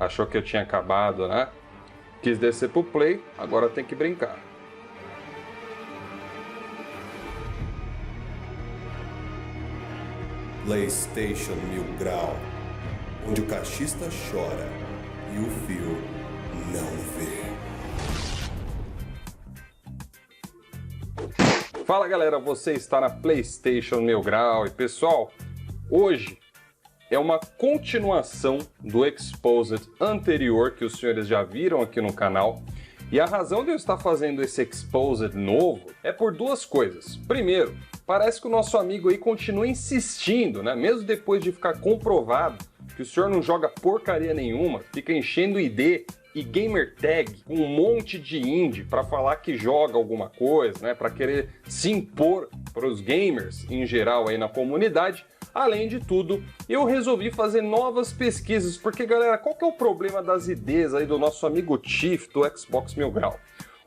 Achou que eu tinha acabado, né? Quis descer pro play, agora tem que brincar. PlayStation 1000 Grau, onde o cachista chora e o fio não vê. Fala galera, você está na PlayStation 1000 Grau e pessoal, hoje é uma continuação do Exposed anterior que os senhores já viram aqui no canal. E a razão de eu estar fazendo esse Exposed novo é por duas coisas. Primeiro, parece que o nosso amigo aí continua insistindo, né? Mesmo depois de ficar comprovado que o senhor não joga porcaria nenhuma, fica enchendo ID e gamer tag com um monte de indie para falar que joga alguma coisa, né? Para querer se impor para os gamers em geral aí na comunidade. Além de tudo, eu resolvi fazer novas pesquisas, porque galera, qual que é o problema das IDs aí do nosso amigo Chief do Xbox 1000 Grau?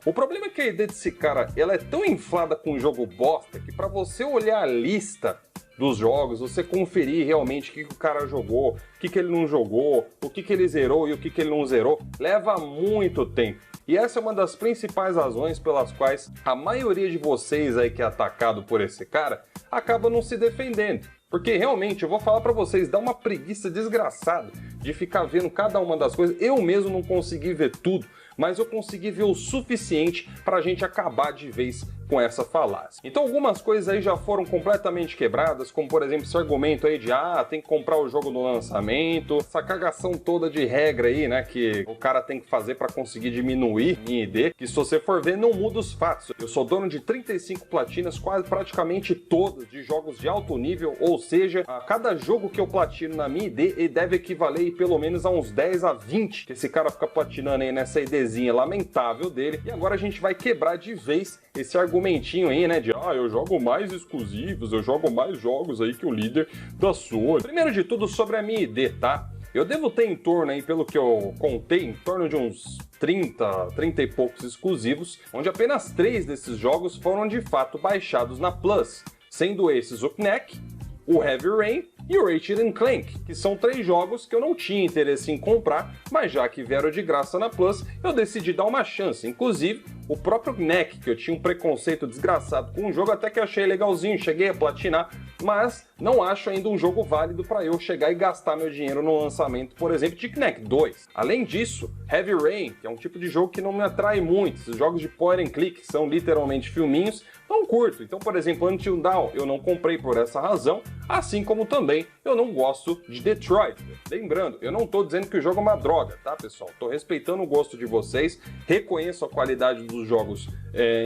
O problema é que a ID desse cara, ela é tão inflada com jogo bosta, que para você olhar a lista dos jogos, você conferir realmente o que o cara jogou, o que ele não jogou, o que ele zerou e o que ele não zerou, leva muito tempo. E essa é uma das principais razões pelas quais a maioria de vocês aí que é atacado por esse cara, acaba não se defendendo. Porque realmente, eu vou falar pra vocês, dá uma preguiça desgraçada de ficar vendo cada uma das coisas. Eu mesmo não consegui ver tudo, mas eu consegui ver o suficiente pra gente acabar de vez com essa falácia. Então algumas coisas aí já foram completamente quebradas, como por exemplo esse argumento aí de tem que comprar o jogo no lançamento, essa cagação toda de regra aí, né, que o cara tem que fazer pra conseguir diminuir minha ID, que se você for ver não muda os fatos. Eu sou dono de 35 platinas, quase praticamente todas de jogos de alto nível, ou seja, a cada jogo que eu platino na minha ID, ele deve equivaler aí, pelo menos a uns 10 a 20 que esse cara fica platinando aí nessa IDzinha lamentável dele. E agora a gente vai quebrar de vez esse argumentinho aí, né, de eu jogo mais exclusivos, eu jogo mais jogos aí que o líder da Sony. Primeiro de tudo sobre a minha ID, tá? Eu devo ter em torno aí, pelo que eu contei, em torno de uns 30 e poucos exclusivos, onde apenas 3 desses jogos foram de fato baixados na Plus, sendo esses o Knack, o Heavy Rain e o Ratchet & Clank, que são 3 jogos que eu não tinha interesse em comprar, mas já que vieram de graça na Plus, eu decidi dar uma chance. Inclusive, o próprio Knack, que eu tinha um preconceito desgraçado com o jogo, até que achei legalzinho, cheguei a platinar, mas não acho ainda um jogo válido para eu chegar e gastar meu dinheiro no lançamento, por exemplo, de Knack 2. Além disso, Heavy Rain, que é um tipo de jogo que não me atrai muito, esses jogos de point and click, que são literalmente filminhos, não curto. Então, por exemplo, Until Dawn eu não comprei por essa razão, assim como também eu não gosto de Detroit. Lembrando, eu não tô dizendo que o jogo é uma droga, tá, pessoal? Tô respeitando o gosto de vocês, reconheço a qualidade dos jogos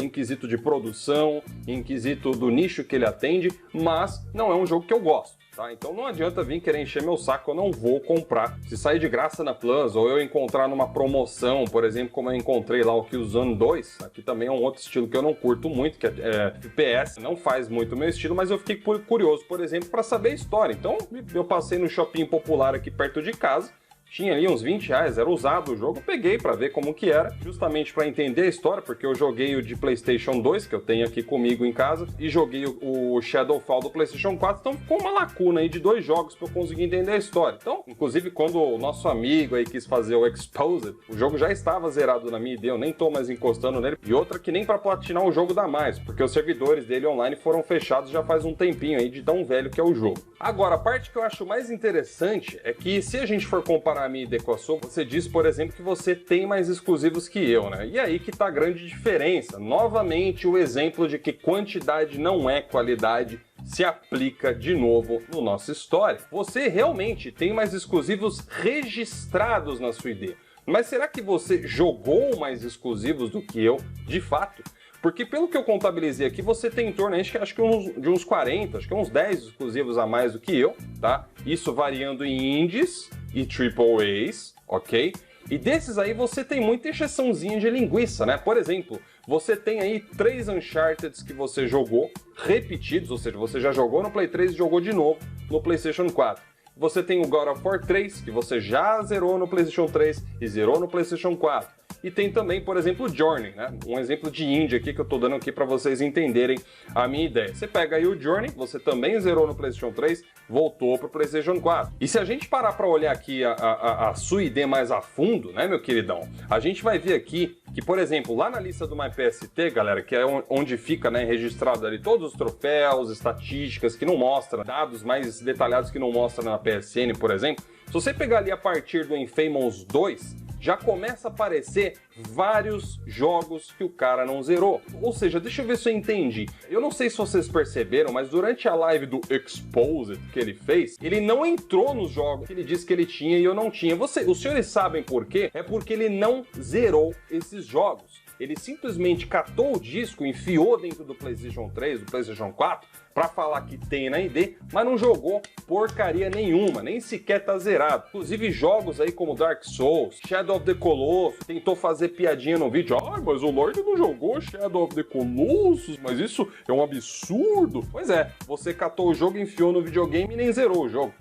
em quesito de produção, em quesito do nicho que ele atende, mas não é um jogo que eu gosto. Tá? Então não adianta vir querer encher meu saco, eu não vou comprar. Se sair de graça na Plus, ou eu encontrar numa promoção, por exemplo, como eu encontrei lá o Killzone 2, aqui também é um outro estilo que eu não curto muito, que é FPS, não faz muito o meu estilo, mas eu fiquei curioso, por exemplo, para saber a história. Então eu passei no shopping popular aqui perto de casa, tinha ali uns 20 reais, era usado o jogo, eu peguei pra ver como que era, justamente pra entender a história, porque eu joguei o de PlayStation 2, que eu tenho aqui comigo em casa, e joguei o Shadowfall do PlayStation 4, então ficou uma lacuna aí de 2 jogos pra eu conseguir entender a história. Então, inclusive, quando o nosso amigo aí quis fazer o Exposed, o jogo já estava zerado na minha ID, eu nem tô mais encostando nele, e outra que nem pra platinar o jogo dá mais, porque os servidores dele online foram fechados já faz um tempinho aí, de tão velho que é o jogo. Agora, a parte que eu acho mais interessante é que, se a gente for comparar a minha ID com a sua, você diz, por exemplo, que você tem mais exclusivos que eu, né? E aí que tá a grande diferença. Novamente, o exemplo de que quantidade não é qualidade se aplica de novo no nossa história. Você realmente tem mais exclusivos registrados na sua ID. Mas será que você jogou mais exclusivos do que eu, de fato? Porque pelo que eu contabilizei aqui, você tem em torno, acho que de uns 40, acho que uns 10 exclusivos a mais do que eu, tá? Isso variando em indies e AAAs, ok? E desses aí você tem muita encheçãozinha de linguiça, né? Por exemplo, você tem aí 3 Uncharted que você jogou repetidos, ou seja, você já jogou no Play 3 e jogou de novo no PlayStation 4. Você tem o God of War 3, que você já zerou no PlayStation 3 e zerou no PlayStation 4. e tem também, por exemplo, o Journey, né? Um exemplo de indie aqui que eu tô dando aqui para vocês entenderem a minha ideia. Você pega aí o Journey, você também zerou no PlayStation 3, voltou pro PlayStation 4. E se a gente parar para olhar aqui a sua ID mais a fundo, né, meu queridão? A gente vai ver aqui que, por exemplo, lá na lista do MyPST, galera, que é onde fica, né, registrado ali todos os troféus, estatísticas, que não mostra, dados mais detalhados que não mostra na PSN, por exemplo, se você pegar ali a partir do Infamous 2, já começa a aparecer vários jogos que o cara não zerou. Ou seja, deixa eu ver se eu entendi. Eu não sei se vocês perceberam, mas durante a live do Exposed que ele fez, ele não entrou nos jogos que ele disse que ele tinha e eu não tinha. Os senhores sabem por quê? É porque ele não zerou esses jogos. Ele simplesmente catou o disco, enfiou dentro do PlayStation 3, do PlayStation 4, para falar que tem na ID, mas não jogou porcaria nenhuma, nem sequer tá zerado. Inclusive jogos aí como Dark Souls, Shadow of the Colossus, tentou fazer piadinha no vídeo. Ah, mas o Lorde não jogou Shadow of the Colossus, mas isso é um absurdo. Pois é, você catou o jogo, enfiou no videogame e nem zerou o jogo.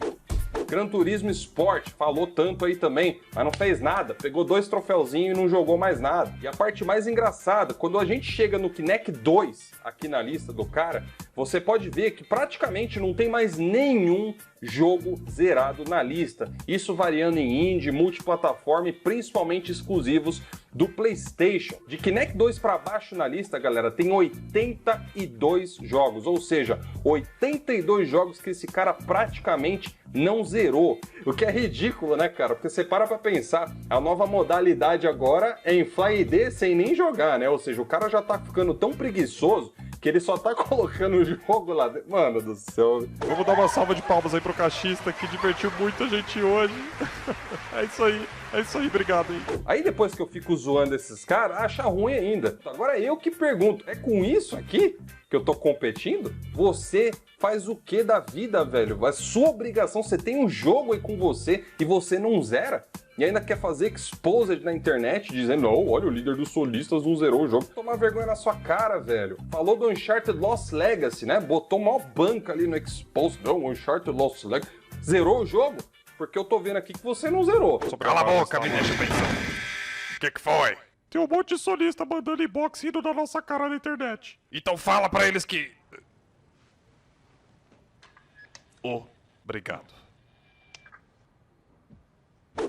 Gran Turismo Sport falou tanto aí também, mas não fez nada, pegou 2 troféuzinhos e não jogou mais nada. E a parte mais engraçada, quando a gente chega no Kinect 2, aqui na lista do cara, você pode ver que praticamente não tem mais nenhum jogo zerado na lista. Isso variando em indie, multiplataforma e principalmente exclusivos do PlayStation. De Kinect 2 para baixo na lista, galera, tem 82 jogos, ou seja, 82 jogos que esse cara praticamente não zerou. O que é ridículo, né, cara? Porque você para pra pensar, a nova modalidade agora é inflar ID sem nem jogar, né? Ou seja, o cara já tá ficando tão preguiçoso que ele só tá colocando o jogo lá dentro. Mano do céu. Vamos dar uma salva de palmas aí pro cachista que divertiu muita gente hoje. É isso aí, obrigado aí. Aí depois que eu fico zoando esses caras, acha ruim ainda. Agora eu que pergunto, é com isso aqui que eu tô competindo? Você faz o que da vida, velho? É sua obrigação, você tem um jogo aí com você e você não zera? E ainda quer fazer exposed na internet, dizendo, não, olha, o líder dos solistas não zerou o jogo. Tomar vergonha na sua cara, velho. Falou do Uncharted Lost Legacy, né? Botou mó banca ali no exposed. Não, Uncharted Lost Legacy. Zerou o jogo? Porque eu tô vendo aqui que você não zerou. Cala a boca, me deixa pensar. O que foi? Tem um monte de solista mandando inbox indo na nossa cara na internet. Então fala pra eles que... Obrigado.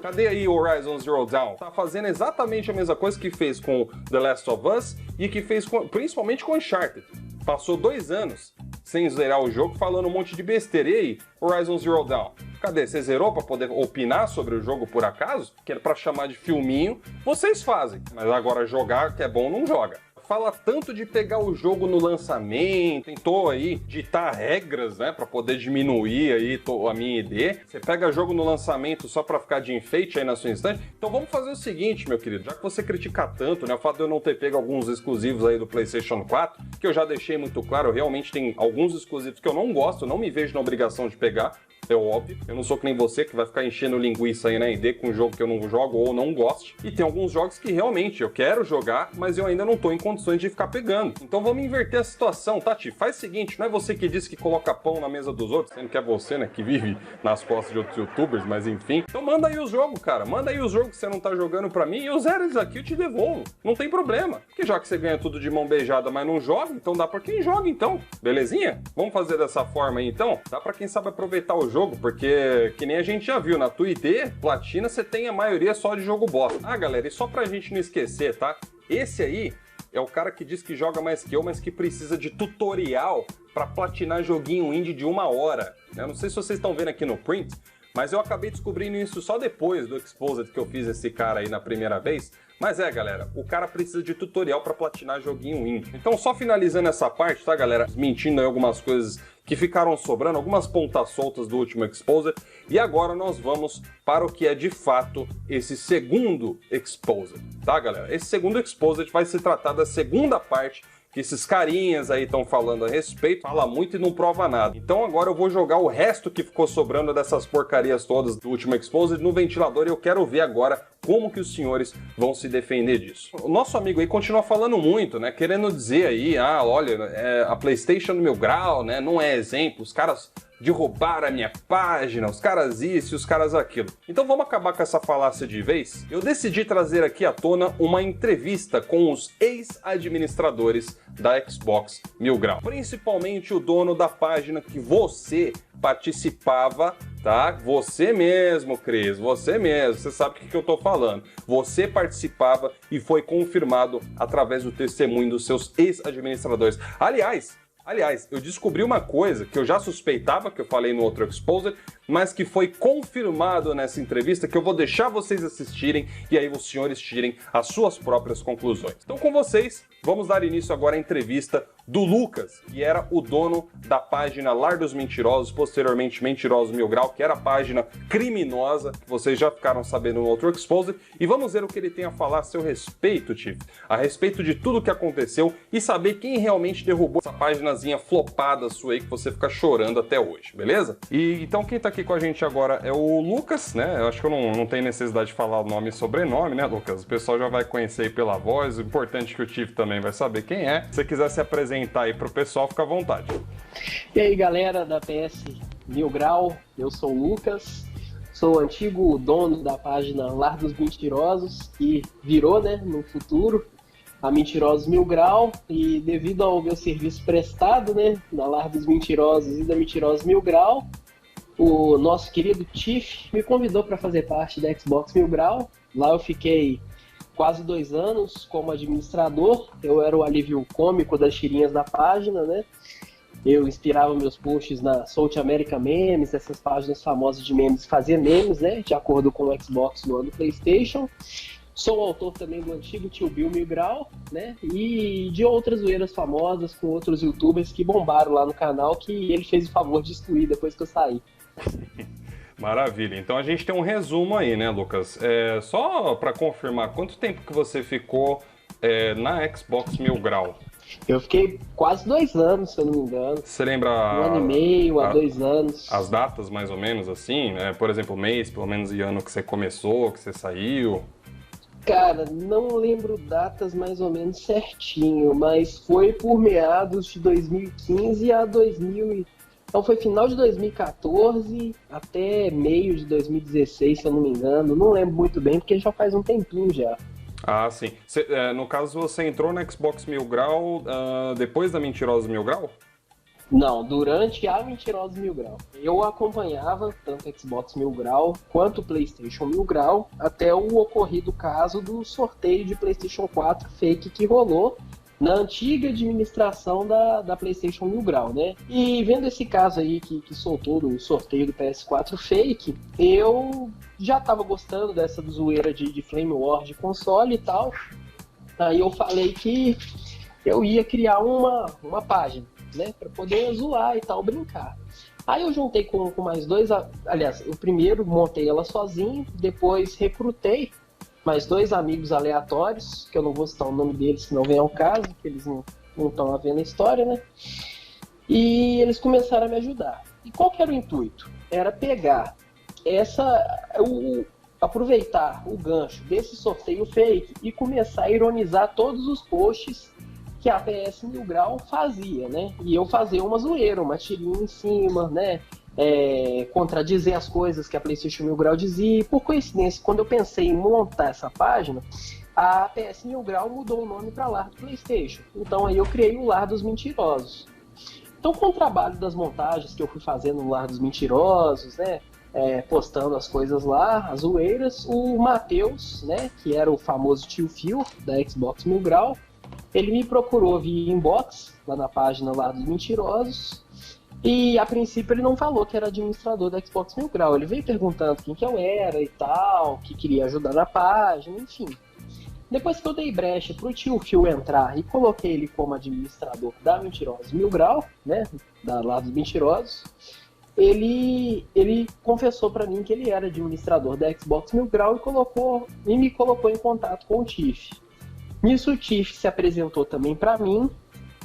Cadê aí o Horizon Zero Dawn? Tá fazendo exatamente a mesma coisa que fez com The Last of Us e que fez principalmente com Uncharted. Passou 2 anos sem zerar o jogo falando um monte de besteira. E aí, Horizon Zero Dawn? Cadê? Você zerou pra poder opinar sobre o jogo por acaso? Que era pra chamar de filminho. Vocês fazem, mas agora jogar que é bom não joga. Fala tanto de pegar o jogo no lançamento, tentou aí ditar regras, né, para poder diminuir aí a minha ID. Você pega jogo no lançamento só para ficar de enfeite aí na sua instante. Então vamos fazer o seguinte, meu querido, já que você critica tanto, né, o fato de eu não ter pego alguns exclusivos aí do PlayStation 4, que eu já deixei muito claro, realmente tem alguns exclusivos que eu não gosto, eu não me vejo na obrigação de pegar. É óbvio, eu não sou que nem você que vai ficar enchendo linguiça aí na ID com um jogo que eu não jogo ou não goste. E tem alguns jogos que realmente eu quero jogar, mas eu ainda não tô em condições de ficar pegando. Então vamos inverter a situação, Tati. Faz o seguinte, não é você que disse que coloca pão na mesa dos outros, sendo que é você, né, que vive nas costas de outros youtubers, mas enfim. Então manda aí os jogos, cara. Manda aí os jogos que você não tá jogando pra mim e eu zero eles aqui, eu te devolvo. Não tem problema. Porque já que você ganha tudo de mão beijada, mas não joga, então dá pra quem joga, então. Belezinha? Vamos fazer dessa forma aí, então? Dá pra quem sabe aproveitar o jogo, porque, que nem a gente já viu, na tua ID, platina, você tem a maioria só de jogo bosta. Ah, galera, e só pra gente não esquecer, tá? Esse aí é o cara que diz que joga mais que eu, mas que precisa de tutorial pra platinar joguinho indie de 1 hora. Eu não sei se vocês estão vendo aqui no print, mas eu acabei descobrindo isso só depois do Exposed que eu fiz esse cara aí na primeira vez. Mas galera, o cara precisa de tutorial pra platinar joguinho indie. Então só finalizando essa parte, tá, galera? Mentindo aí algumas coisas que ficaram sobrando, algumas pontas soltas do último Exposed. E agora nós vamos para o que é de fato esse segundo Exposed, tá, galera? Esse segundo Exposed vai se tratar da segunda parte que esses carinhas aí estão falando a respeito, fala muito e não prova nada. Então agora eu vou jogar o resto que ficou sobrando dessas porcarias todas do último Exposed no ventilador e eu quero ver agora como que os senhores vão se defender disso. O nosso amigo aí continua falando muito, né, querendo dizer aí, olha, a PlayStation no meu grau, né, não é exemplo, os caras derrubar a minha página, os caras isso e os caras aquilo. Então vamos acabar com essa falácia de vez? Eu decidi trazer aqui à tona uma entrevista com os ex-administradores da Xbox Mil Grau. Principalmente o dono da página que você participava, tá? Você mesmo, Cris, você mesmo, você sabe o que eu tô falando. Você participava e foi confirmado através do testemunho dos seus ex-administradores. Aliás, eu descobri uma coisa que eu já suspeitava, que eu falei no outro Exposed, mas que foi confirmado nessa entrevista, que eu vou deixar vocês assistirem e aí os senhores tirem as suas próprias conclusões. Então com vocês, vamos dar início agora à entrevista do Lucas, que era o dono da página Lar dos Mentirosos, posteriormente Mentirosos Mil Grau, que era a página criminosa, que vocês já ficaram sabendo no outro Exposed, e vamos ver o que ele tem a falar a seu respeito, Tiff, a respeito de tudo o que aconteceu e saber quem realmente derrubou essa páginazinha flopada sua aí que você fica chorando até hoje, beleza? E então quem tá aqui com a gente agora é o Lucas, né? Eu acho que eu não tenho necessidade de falar o nome e sobrenome, né, Lucas? O pessoal já vai conhecer aí pela voz, o importante é que o Tiff também vai saber quem é. Se você quiser se apresentar aí pro pessoal, fica à vontade. E aí, galera da PS Mil Grau, eu sou o Lucas, sou o antigo dono da página Lar dos Mentirosos, que virou, né, no futuro, a Mentirosos Mil Grau, e devido ao meu serviço prestado, né, na Lar dos Mentirosos e da Mentirosos Mil Grau, o nosso querido Tiff me convidou para fazer parte da Xbox Mil Grau. Lá eu fiquei quase 2 anos como administrador. Eu era o alívio cômico das tirinhas da página, né? Eu inspirava meus posts na South America Memes, essas páginas famosas de memes, fazia memes, né? De acordo com o Xbox One do PlayStation. Sou autor também do antigo Tio Bill Mil Grau, né? E de outras zoeiras famosas com outros youtubers que bombaram lá no canal, que ele fez o favor de excluir depois que eu saí. Maravilha, então a gente tem um resumo aí, né, Lucas? Só para confirmar, quanto tempo que você ficou na Xbox Mil Grau? Eu fiquei quase 2 anos, se eu não me engano. Você lembra 1 ano e meio a 2 anos. As datas, mais ou menos, assim, né? Por exemplo, mês, pelo menos, e ano que você começou, que você saiu? Cara, não lembro datas mais ou menos certinho, mas foi por meados de 2015 a 2000. Então foi final de 2014 até meio de 2016, se eu não me engano. Não lembro muito bem, porque já faz um tempinho já. Ah, sim. No caso, você entrou na Xbox Mil Grau depois da Mentirosos Mil Grau? Não, durante a Mentirosos Mil Grau. Eu acompanhava tanto a Xbox Mil Grau quanto o PlayStation Mil Grau até o ocorrido caso do sorteio de PlayStation 4 fake que rolou na antiga administração da PlayStation Mil Grau, né? E vendo esse caso aí que soltou do sorteio do PS4 fake, eu já tava gostando dessa zoeira de Flame War de console e tal. Aí eu falei que eu ia criar uma página, né? Pra poder zoar e tal, brincar. Aí eu juntei com mais 2, aliás, eu primeiro montei ela sozinho, depois recrutei mais 2 amigos aleatórios, que eu não vou citar o nome deles, senão vem ao caso, que eles não estão vendo a história, né? E eles começaram a me ajudar. E qual que era o intuito? Era pegar aproveitar o gancho desse sorteio fake e começar a ironizar todos os posts que a PS Mil Grau fazia, né? E eu fazer uma zoeira, uma tirinha em cima, né? Contradizer as coisas que a PlayStation Mil Grau dizia. E por coincidência, quando eu pensei em montar essa página, a PS Mil Grau mudou o nome para Lar do PlayStation. Então aí eu criei o Lar dos Mentirosos. Então com o trabalho das montagens que eu fui fazendo no Lar dos Mentirosos, né? Postando as coisas lá, as zoeiras, o Matheus, né? Que era o famoso tio Phil da Xbox Mil Grau, ele me procurou via inbox lá na página Lar dos Mentirosos. E a princípio ele não falou que era administrador da Xbox Mil Grau. Ele veio perguntando quem que eu era e tal, que queria ajudar na página, enfim. Depois que eu dei brecha pro tio Phil entrar e coloquei ele como administrador da Mentirosos Mil Grau, né, da Lar dos Mentirosos, ele confessou para mim que ele era administrador da Xbox Mil Grau e me colocou em contato com o Tiff. Nisso o Tiff se apresentou também para mim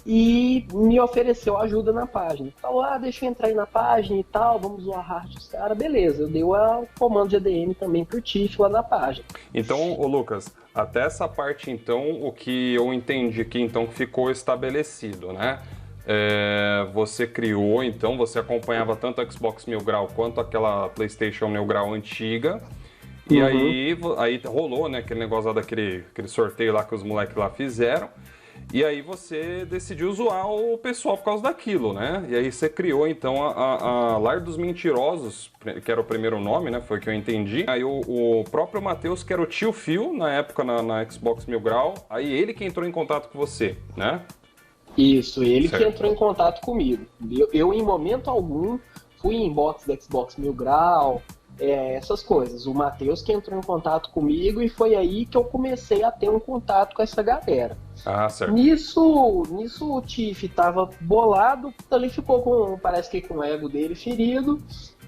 e me ofereceu ajuda na página. Falou, deixa eu entrar aí na página e tal, vamos zoar a arte dos caras. Beleza, eu dei o comando de ADM também pro Tiff lá na página. Então, Lucas, até essa parte então, o que eu entendi aqui então que ficou estabelecido, né? você criou, então, você acompanhava tanto a Xbox Mil Grau quanto aquela PlayStation Mil Grau antiga. E aí rolou, né, aquele negócio lá aquele sorteio lá que os moleques lá fizeram. E aí você decidiu zoar o pessoal por causa daquilo, né? E aí você criou, então, a Lar dos Mentirosos, que era o primeiro nome, né? Foi o que eu entendi. Aí o próprio Matheus, que era o tio Phil, na época, na Xbox Mil Grau, aí ele que entrou em contato com você, né? Isso, ele Certo. que entrou em contato comigo. Eu, em momento algum, fui em inbox da Xbox Mil Grau, essas coisas. O Matheus que entrou em contato comigo e foi aí que eu comecei a ter um contato com essa galera. Ah, certo. Nisso o Tiff tava bolado, ele ficou parece que com o ego dele ferido,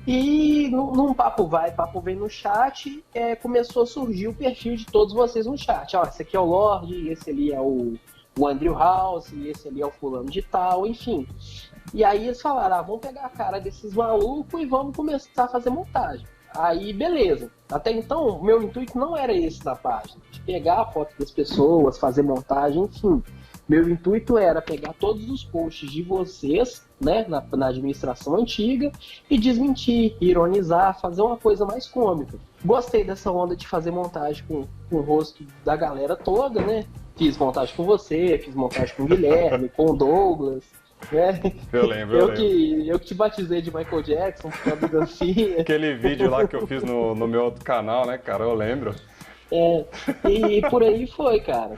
e num papo vai, papo vem no chat, começou a surgir o perfil de todos vocês no chat. Ó, esse aqui é o Lorde, esse ali é o Andrew House, esse ali é o fulano de tal, enfim. E aí eles falaram, vamos pegar a cara desses malucos e vamos começar a fazer montagem. Aí, beleza. Até então, meu intuito não era esse na página. De pegar a foto das pessoas, fazer montagem, enfim. Meu intuito era pegar todos os posts de vocês, né, na administração antiga, e desmentir, ironizar, fazer uma coisa mais cômica. Gostei dessa onda de fazer montagem com o rosto da galera toda, né? Fiz montagem com você, fiz montagem com o Guilherme, com o Douglas. Eu lembro. Eu que te batizei de Michael Jackson por causa do dancinha. Aquele vídeo lá que eu fiz no meu outro canal, né, cara? Eu lembro. E por aí foi, cara.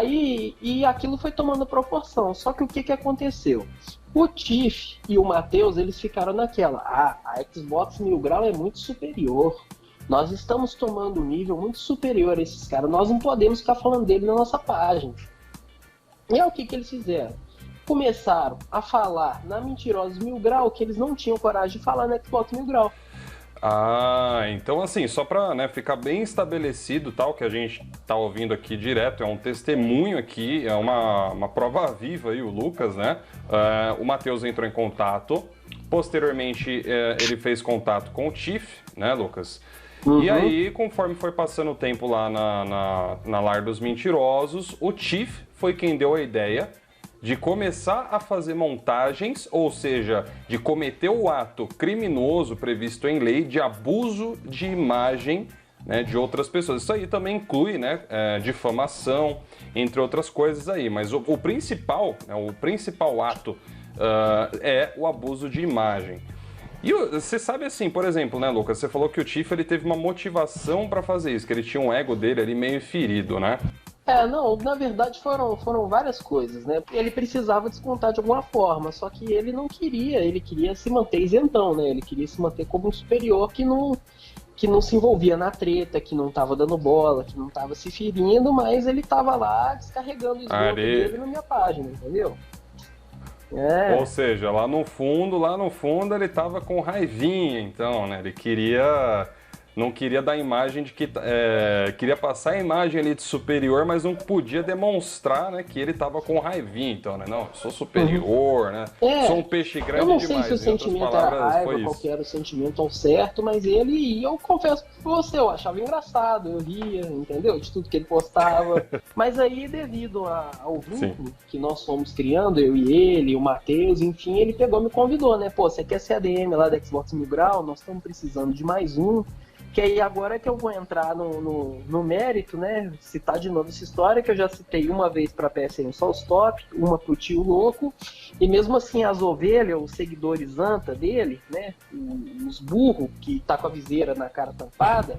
E aquilo foi tomando proporção. Só que o que aconteceu? O Tiff e o Matheus, eles ficaram naquela. A Xbox Mil Grau é muito superior. Nós estamos tomando um nível muito superior a esses caras. Nós não podemos ficar falando dele na nossa página. E é o que eles fizeram? Começaram a falar na Mentirosos Mil Grau que eles não tinham coragem de falar na Xbox Mil Grau. Então assim, só pra, né, ficar bem estabelecido, tal, que a gente tá ouvindo aqui direto, é um testemunho aqui, é uma prova viva aí, o Lucas, né? O Matheus entrou em contato, posteriormente ele fez contato com o Tiff, né, Lucas? E aí, conforme foi passando o tempo lá na Lar dos Mentirosos, o Tiff foi quem deu a ideia de começar a fazer montagens, ou seja, de cometer o ato criminoso previsto em lei de abuso de imagem, né, de outras pessoas. Isso aí também inclui, né, difamação, entre outras coisas aí. Mas o principal ato é o abuso de imagem. E você sabe assim, por exemplo, né, Lucas, você falou que o Tiff ele teve uma motivação para fazer isso, que ele tinha um ego dele ali meio ferido, né? Não, na verdade foram várias coisas, né? Ele precisava descontar de alguma forma, só que ele não queria, ele queria se manter isentão, né? Ele queria se manter como um superior que não se envolvia na treta, que não tava dando bola, que não tava se ferindo, mas ele tava lá descarregando o esgoto dele na minha página, entendeu? Ou seja, lá no fundo ele tava com raivinha, então, né? Ele não queria dar a imagem de que... queria passar a imagem ali de superior, mas não podia demonstrar, né, que ele tava com raivinha, então, né? Não, eu sou superior, né? Sou um peixe grande demais. Eu não sei se o sentimento era raiva, qual que era o sentimento ao certo, mas eu confesso pra você, eu achava engraçado, eu ria, entendeu? De tudo que ele postava. Mas aí, devido ao vínculo que nós fomos criando, eu e ele, o Matheus, enfim, ele pegou e me convidou, né? Pô, você quer ser ADM lá da Xbox Mil Grau? Nós estamos precisando de mais um. Que aí agora que eu vou entrar no mérito, né? Citar de novo essa história que eu já citei uma vez para a PSN só os top, uma pro tio louco, e mesmo assim as ovelhas, os seguidores anta dele, né? Os burros que tá com a viseira na cara tampada,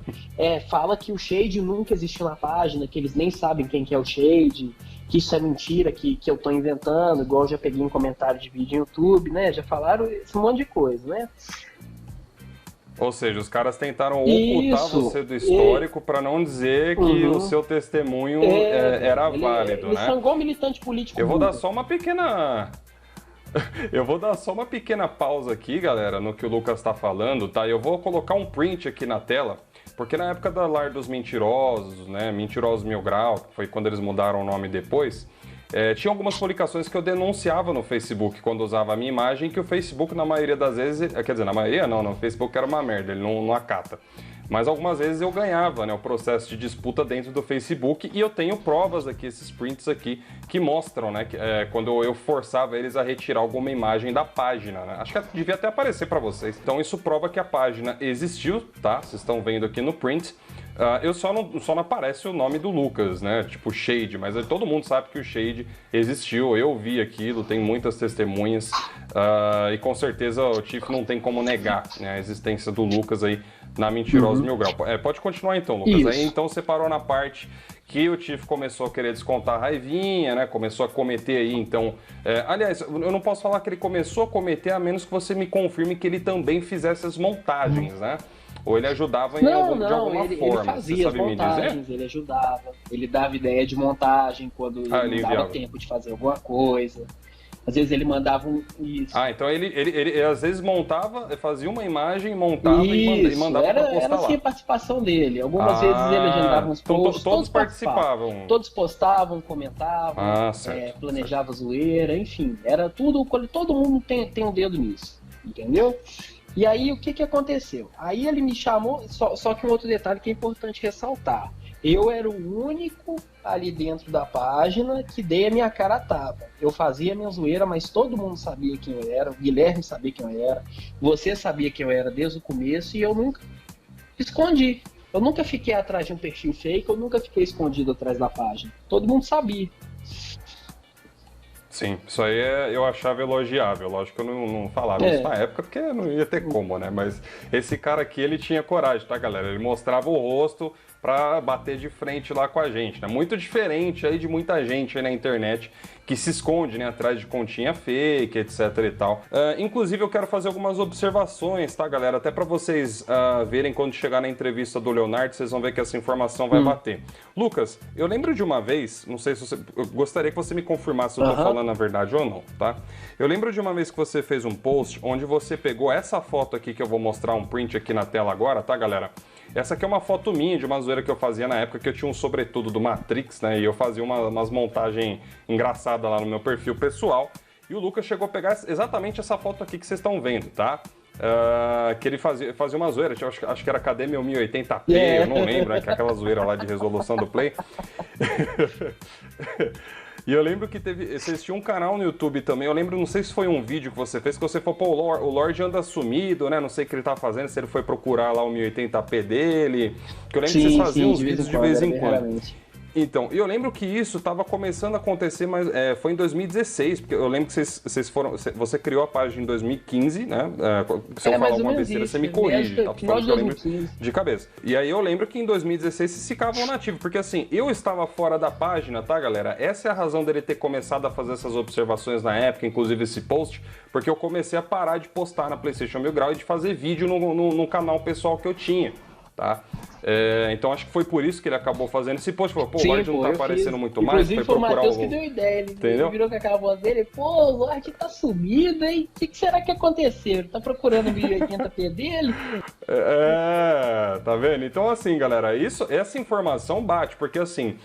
fala que o Shade nunca existiu na página, que eles nem sabem quem que é o Shade, que isso é mentira, que eu tô inventando, igual eu já peguei em comentário de vídeo no YouTube, né? Já falaram esse monte de coisa, né? Ou seja, os caras tentaram ocultar você do histórico para não dizer que o seu testemunho era válido, ele né? sangou militante político. Eu vou dar só uma pequena... Eu vou dar só uma pequena pausa aqui, galera, no que o Lucas está falando, tá? Eu vou colocar um print aqui na tela, porque na época da Lar dos Mentirosos, né? Mentirosos Mil Grau, que foi quando eles mudaram o nome depois... tinha algumas publicações que eu denunciava no Facebook quando usava a minha imagem, que o Facebook, na maioria das vezes, quer dizer, na maioria não, o Facebook era uma merda, ele não acata. mas algumas vezes eu ganhava, né, o processo de disputa dentro do Facebook, e eu tenho provas aqui, esses prints aqui, que mostram, né, quando eu forçava eles a retirar alguma imagem da página, né? Acho que devia até aparecer para vocês. Então isso prova que a página existiu, tá? Vocês estão vendo aqui no print. Eu só não aparece o nome do Lucas, né? Tipo Shade, mas todo mundo sabe que o Shade existiu. Eu vi aquilo, tem muitas testemunhas e com certeza o Tiff não tem como negar, né, a existência do Lucas aí na Mentirosos Mil Grau. Pode continuar então, Lucas. Isso. Aí então você parou na parte que o Tiff começou a querer descontar a raivinha, né? Começou a cometer aí, então... aliás, eu não posso falar que ele começou a cometer, a menos que você me confirme que ele também fizesse as montagens, né? Ou ele ajudava de alguma forma. Ele fazia as montagens, ele ajudava, ele dava ideia de montagem quando ele não dava tempo de fazer alguma coisa. Às vezes ele mandava isso. Então ele às vezes montava, fazia uma imagem, montava e mandava para postar era lá. assim a participação dele. Algumas vezes ele agendava uns posts. Todos participavam. Todos postavam, comentavam, planejava zoeira, enfim. Era tudo, todo mundo tem um dedo nisso, entendeu? E aí o que aconteceu? Aí ele me chamou, só que um outro detalhe que é importante ressaltar. Eu era o único ali dentro da página que dei a minha cara a tapa. Eu fazia a minha zoeira, mas todo mundo sabia quem eu era. O Guilherme sabia quem eu era. Você sabia quem eu era desde o começo e eu nunca escondi. Eu nunca fiquei atrás de um perfil fake, eu nunca fiquei escondido atrás da página. Todo mundo sabia. Sim, isso aí eu achava elogiável. Lógico que eu não falava isso na época, porque não ia ter como, né? Mas esse cara aqui, ele tinha coragem, tá, galera? Ele mostrava o rosto pra bater de frente lá com a gente, né? Muito diferente aí de muita gente aí na internet que se esconde, né, atrás de continha fake, etc e tal. Inclusive, eu quero fazer algumas observações, tá, galera? Até pra vocês verem quando chegar na entrevista do Leonardo, vocês vão ver que essa informação vai bater. Lucas, eu lembro de uma vez, não sei se você... Eu gostaria que você me confirmasse se eu tô falando a verdade ou não, tá? Eu lembro de uma vez que você fez um post onde você pegou essa foto aqui, que eu vou mostrar um print aqui na tela agora, tá, galera? Essa aqui é uma foto minha, de uma zoeira que eu fazia na época que eu tinha um sobretudo do Matrix, né? E eu fazia umas montagens engraçadas lá no meu perfil pessoal. E o Lucas chegou a pegar exatamente essa foto aqui que vocês estão vendo, tá? Que ele fazia uma zoeira, acho que era Cadê Meu 1080p, eu não lembro, né? Que é aquela zoeira lá de resolução do Play. E eu lembro que vocês tinham um canal no YouTube também, eu lembro, não sei se foi um vídeo que você fez, que você falou, pô, o Lorde anda sumido, né, não sei o que ele tá fazendo, se ele foi procurar lá o 1080p dele, que eu lembro que vocês faziam uns vídeos de vez em quando. Então, eu lembro que isso estava começando a acontecer, mas foi em 2016, porque eu lembro que você criou a página em 2015, né? Se eu falar alguma besteira, você me corrige, tá? Que eu lembro de cabeça. E aí eu lembro que em 2016 vocês ficavam nativos, porque assim, eu estava fora da página, tá, galera? Essa é a razão dele ter começado a fazer essas observações na época, inclusive esse post, porque eu comecei a parar de postar na PlayStation Mil Grau e de fazer vídeo no canal pessoal que eu tinha. Tá? Então acho que foi por isso que ele acabou fazendo esse post. Falou, pô, o Lorde não tá aparecendo muito mais. Inclusive foi o Matheus que deu ideia. Ele virou com aquela voz dele, pô, o Lorde tá sumido, hein? O que será que aconteceu? Ele tá procurando o 1080p dele? Tá vendo? Então assim, galera, essa informação bate, porque assim,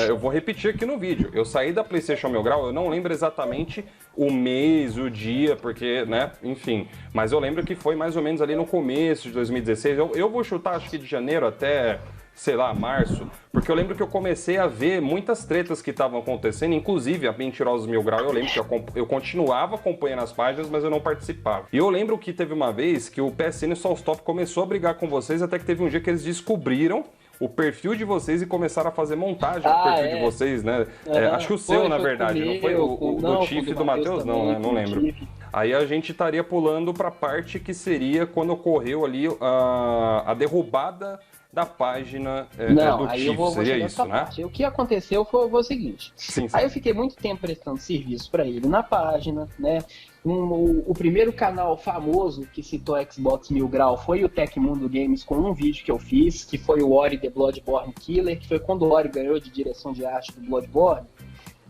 eu vou repetir aqui no vídeo. Eu saí da PlayStation Mil Grau, eu não lembro exatamente o mês, o dia, porque, né, enfim. Mas eu lembro que foi mais ou menos ali no começo de 2016. Eu vou chutar, acho que de janeiro até, sei lá, março. Porque eu lembro que eu comecei a ver muitas tretas que estavam acontecendo, inclusive a Mentirosos Mil Grau. Eu lembro que eu continuava acompanhando as páginas, mas eu não participava. E eu lembro que teve uma vez que o PSN e o Solstop começou a brigar com vocês, até que teve um dia que eles descobriram o perfil de vocês e começaram a fazer montagem do perfil de vocês, né? Acho que o seu, na verdade, não foi o do Tiff e do Matheus, não, né? Não lembro. Aí a gente estaria pulando para a parte que seria quando ocorreu ali a derrubada da página do Tiff, seria isso, né? Parte. O que aconteceu foi o seguinte. Sim. Aí eu fiquei muito tempo prestando serviço para ele na página, né? O primeiro canal famoso que citou Xbox Mil Grau foi o Tecmundo Games, com um vídeo que eu fiz, que foi o Ori The Bloodborne Killer, que foi quando o Ori ganhou de direção de arte do Bloodborne.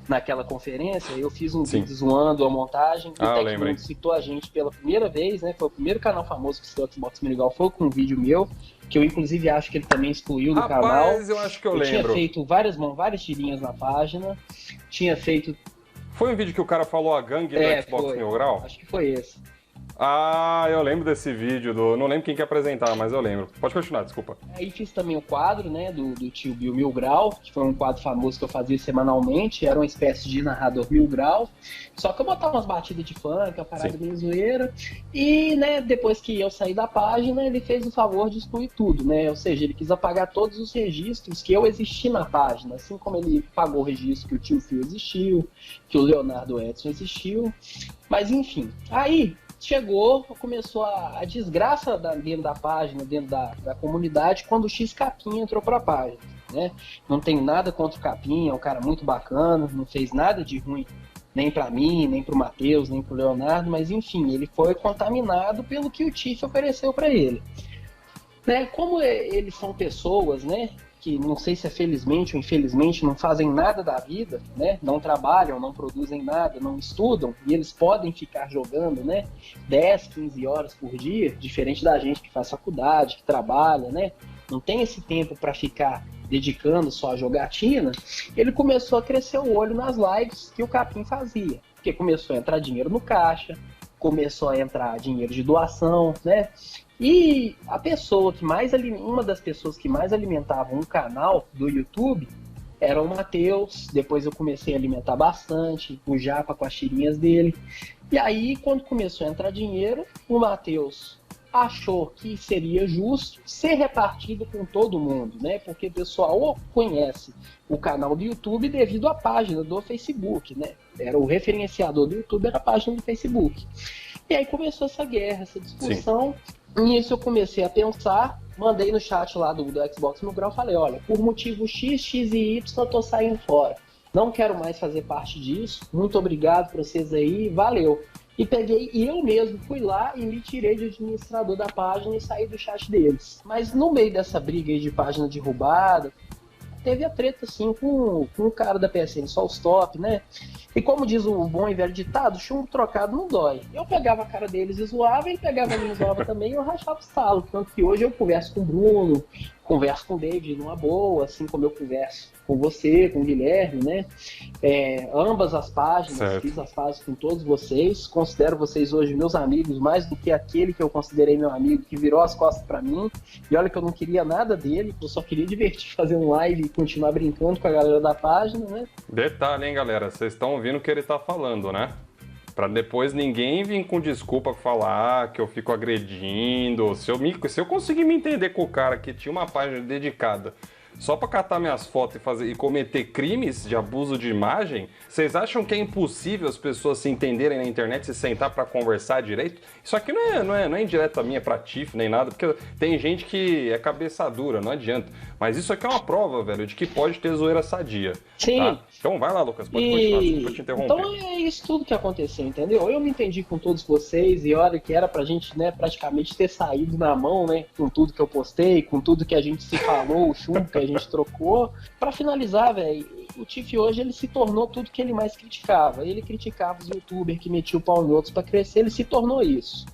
Naquela conferência, eu fiz um vídeo zoando a montagem, o Tecmundo citou a gente pela primeira vez, né? Foi o primeiro canal famoso que citou Xbox Mil Grau, foi com um vídeo meu, que eu inclusive acho que ele também excluiu do canal. Eu acho que eu lembro. Tinha feito várias tirinhas na página, tinha feito... Foi um vídeo que o cara falou a gangue do Xbox Mil Grau? Acho que foi esse. Ah, eu lembro desse vídeo, não lembro quem que apresentava, mas eu lembro. Pode continuar, desculpa. Aí fiz também o quadro, né, do tio Bill Mil Grau, que foi um quadro famoso que eu fazia semanalmente, era uma espécie de narrador Mil Grau, só que eu botava umas batidas de funk, uma parada meio zoeira, e, né, depois que eu saí da página, ele fez o favor de excluir tudo, né, ou seja, ele quis apagar todos os registros que eu existi na página, assim como ele pagou o registro que o tio Phil existiu, que o Leonardo Edson existiu, mas enfim, aí começou a desgraça dentro da página, dentro da comunidade, quando o X Capinha entrou para a página, né? Não tenho nada contra o Capinha, é um cara muito bacana, não fez nada de ruim, nem para mim, nem para o Matheus, nem para o Leonardo, mas enfim, ele foi contaminado pelo que o Tiff ofereceu para ele. Né? Como eles são pessoas, né? Que não sei se é felizmente ou infelizmente não fazem nada da vida, né? Não trabalham, não produzem nada, não estudam, e eles podem ficar jogando, né? 10, 15 horas por dia, diferente da gente que faz faculdade, que trabalha, né? Não tem esse tempo para ficar dedicando só a jogatina. Ele começou a crescer o olho nas lives que o Capim fazia, porque começou a entrar dinheiro no caixa, começou a entrar dinheiro de doação, né? E a pessoa que uma das pessoas que mais alimentavam o canal do YouTube era o Matheus. Depois eu comecei a alimentar bastante, o Japa com as tirinhas dele. E aí, quando começou a entrar dinheiro, o Matheus achou que seria justo ser repartido com todo mundo, né? Porque o pessoal conhece o canal do YouTube devido à página do Facebook, né? Era o referenciador do YouTube, era a página do Facebook. E aí começou essa guerra, essa discussão. Sim. Nisso eu comecei a pensar, mandei no chat lá do Xbox Mil Grau, falei, olha, por motivo X, X e Y eu tô saindo fora. Não quero mais fazer parte disso, muito obrigado pra vocês aí, valeu. E eu mesmo fui lá e me tirei de administrador da página e saí do chat deles. Mas no meio dessa briga aí de página derrubada, teve a treta assim com o cara da PSN, só os top, né? E como diz o bom e velho ditado, chumbo trocado não dói. Eu pegava a cara deles e zoava, ele pegava a minha e zoava também, e eu rachava o estalo. Tanto que hoje eu converso com o Bruno, converso com o David numa boa, assim como eu converso com você, com o Guilherme, né? Ambas as páginas, certo. Fiz as páginas com todos vocês, considero vocês hoje meus amigos, mais do que aquele que eu considerei meu amigo, que virou as costas pra mim, e olha que eu não queria nada dele, eu só queria divertir, fazer um live e continuar brincando com a galera da página, né? Detalhe, hein, galera, vocês estão ouvindo o que ele tá falando, né? Pra depois ninguém vir com desculpa falar que eu fico agredindo. Se eu conseguir me entender com o cara que tinha uma página dedicada só pra catar minhas fotos e cometer crimes de abuso de imagem, vocês acham que é impossível as pessoas se entenderem na internet, se sentar pra conversar direito? Isso aqui não é indireta minha pra Tiff nem nada, porque tem gente que é cabeça dura, não adianta. Mas isso aqui é uma prova, velho, de que pode ter zoeira sadia. Sim. Tá? Então vai lá, Lucas, pode continuar, desculpa te interromper. Então é isso tudo que aconteceu, entendeu? Eu me entendi com todos vocês e olha que era pra gente, né, praticamente ter saído na mão, né, com tudo que eu postei, com tudo que a gente se falou, o chumbo que a gente trocou. Pra finalizar, velho, o Tiff hoje ele se tornou tudo que ele mais criticava. Ele criticava os youtubers que metiam o pau em outros pra crescer, ele se tornou isso.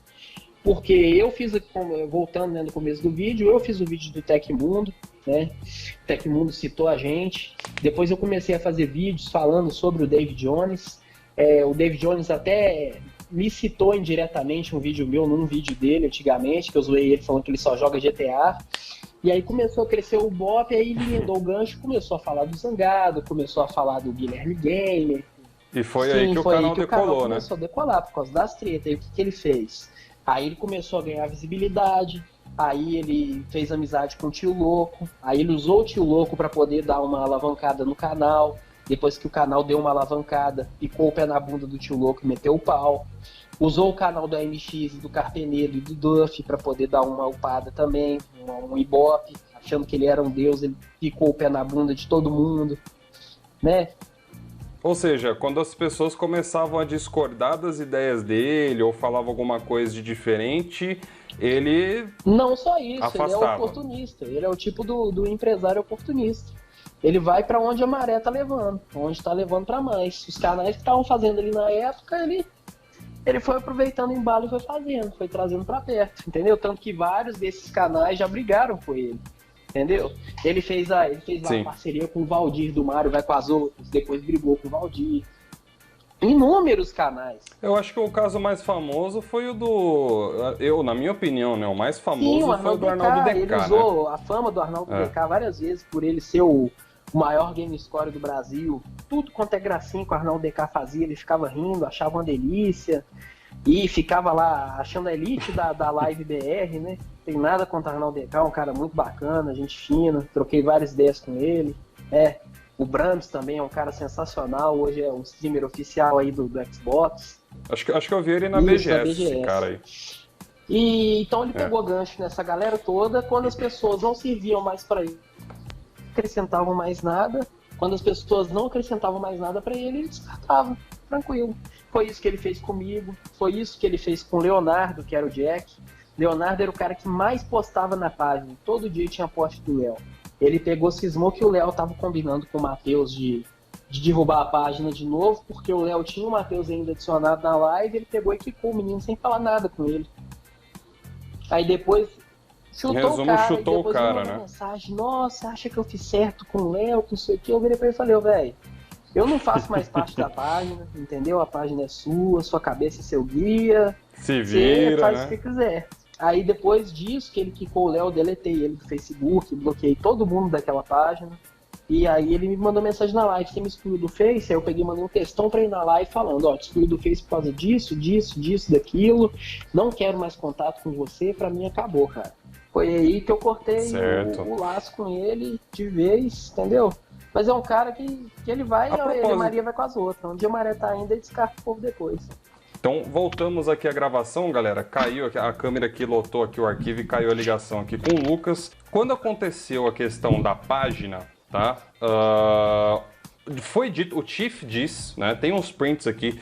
Porque eu fiz, voltando, né, no começo do vídeo, eu fiz o vídeo do Tecmundo, né? O Tecmundo citou a gente. Depois eu comecei a fazer vídeos falando sobre o David Jones. O David Jones até me citou indiretamente um vídeo meu, num vídeo dele antigamente, que eu zoei ele falando que ele só joga GTA. E aí começou a crescer o Bop, aí ele emendou o gancho, começou a falar do Zangado, começou a falar do Guilherme Gamer. E foi aí que o canal decolou, né? Começou a decolar por causa das tretas. Aí o que ele fez? Aí ele começou a ganhar visibilidade, aí ele fez amizade com o Tio Louco, aí ele usou o Tio Louco para poder dar uma alavancada no canal. Depois que o canal deu uma alavancada, picou o pé na bunda do Tio Louco e meteu o pau. Usou o canal do MX, do Carpenedo e do Duff para poder dar uma upada também, um ibope, achando que ele era um deus, ele picou o pé na bunda de todo mundo, né? Ou seja, quando as pessoas começavam a discordar das ideias dele ou falavam alguma coisa de diferente, ele não só isso, afastava. Ele é oportunista, ele é o tipo do empresário oportunista. Ele vai para onde a maré tá levando, onde tá levando para mais. Os canais que estavam fazendo ali na época, ele foi aproveitando o embalo e foi fazendo, foi trazendo para perto, entendeu? Tanto que vários desses canais já brigaram com ele. Entendeu? Ele fez lá uma parceria com o Valdir do Mário Vai com as Outras, depois brigou com o Valdir. Inúmeros canais. Eu acho que o caso mais famoso foi o do... na minha opinião, né? O mais famoso foi o do Arnaldo DK, ele usou a fama do Arnaldo DK várias vezes por ele ser o maior game score do Brasil. Tudo quanto é gracinha que o Arnaldo DK fazia, ele ficava rindo, achava uma delícia. E ficava lá achando a elite da Live BR, né? Tem nada contra o Arnaldo DK, um cara muito bacana, gente fina. Troquei várias ideias com ele. O Brams também é um cara sensacional. Hoje é um streamer oficial aí do Xbox. Acho que eu vi ele na BGS, esse cara aí. E então ele pegou gancho nessa galera toda. Quando as pessoas não serviam mais para ele, acrescentavam mais nada. Quando as pessoas não acrescentavam mais nada para ele, ele descartava, tranquilo. Foi isso que ele fez comigo, foi isso que ele fez com o Leonardo, que era o Jack. Leonardo era o cara que mais postava na página, todo dia tinha post do Léo. Ele pegou, cismou que o Léo tava combinando com o Matheus de derrubar a página de novo, porque o Léo tinha o Matheus ainda adicionado na live, ele pegou e quicou o menino sem falar nada com ele. Aí depois chutou o cara, né? Mensagem, nossa, acha que eu fiz certo com o Léo, que não sei o que. Eu virei pra ele e falei, velho, eu não faço mais parte da página, entendeu? A página é sua cabeça é seu guia. Se vira, você faz né? o que quiser. Aí depois disso, que ele quicou o Léo, eu deletei ele do Facebook, bloqueei todo mundo daquela página. E aí ele me mandou mensagem na live, você me excluiu do Face? Aí eu peguei e mandei um textão pra ele na live falando, te excluiu do Face por causa disso, daquilo. Não quero mais contato com você, pra mim acabou, cara. Foi aí que eu cortei o laço com ele de vez, entendeu? Mas é um cara que ele vai, a Maria vai com as outras. Onde a Maria tá ainda, ele descarta o povo depois. Então, voltamos aqui à gravação, galera. Caiu aqui, a câmera aqui lotou aqui o arquivo e caiu a ligação aqui com o Lucas. Quando aconteceu a questão da página, tá? Foi dito, o Chief diz, né? Tem uns prints aqui,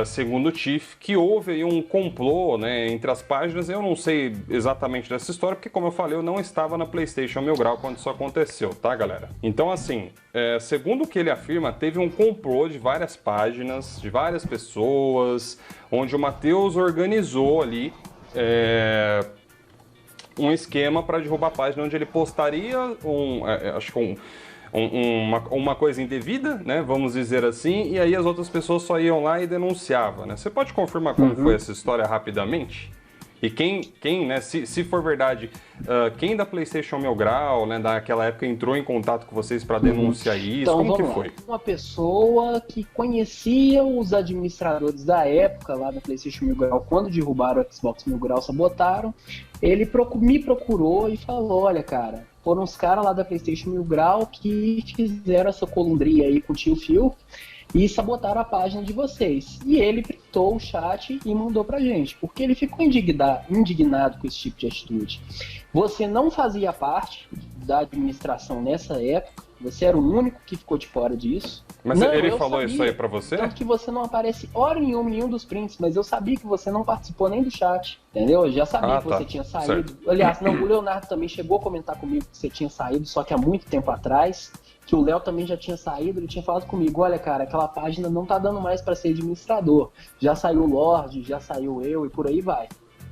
segundo o Chief, que houve aí um complô, né, entre as páginas. Eu não sei exatamente dessa história, porque, como eu falei, eu não estava na PlayStation 1000 Grau quando isso aconteceu, tá, galera? Então, assim, segundo o que ele afirma, teve um complô de várias páginas, de várias pessoas, onde o Matheus organizou ali um esquema para derrubar a página, onde ele postaria uma coisa indevida, né, vamos dizer assim, e aí as outras pessoas só iam lá e denunciavam, né? Você pode confirmar como foi essa história rapidamente? E quem né, se for verdade, quem da PlayStation 1000 Grau, né, daquela época entrou em contato com vocês para denunciar isso? Então, como que foi? Uma pessoa que conhecia os administradores da época lá da PlayStation 1000 Grau, quando derrubaram o Xbox 1000 Grau, sabotaram, ele me procurou e falou, olha, cara, foram os caras lá da PlayStation 1000 Grau que fizeram essa colundria aí com o tio Phil e sabotaram a página de vocês. E ele printou o chat e mandou pra gente, porque ele ficou indignado com esse tipo de atitude. Você não fazia parte da administração nessa época, você era o único que ficou de fora disso. Mas ele falou isso aí pra você? Tanto que você não aparece hora nenhuma em nenhum dos prints, mas eu sabia que você não participou nem do chat, entendeu? Eu já sabia que você tinha saído. Certo. Aliás, não, o Leonardo também chegou a comentar comigo que você tinha saído, só que há muito tempo atrás, que o Léo também já tinha saído, ele tinha falado comigo, olha, cara, aquela página não tá dando mais pra ser administrador. Já saiu o Lorde, já saiu eu e por aí vai.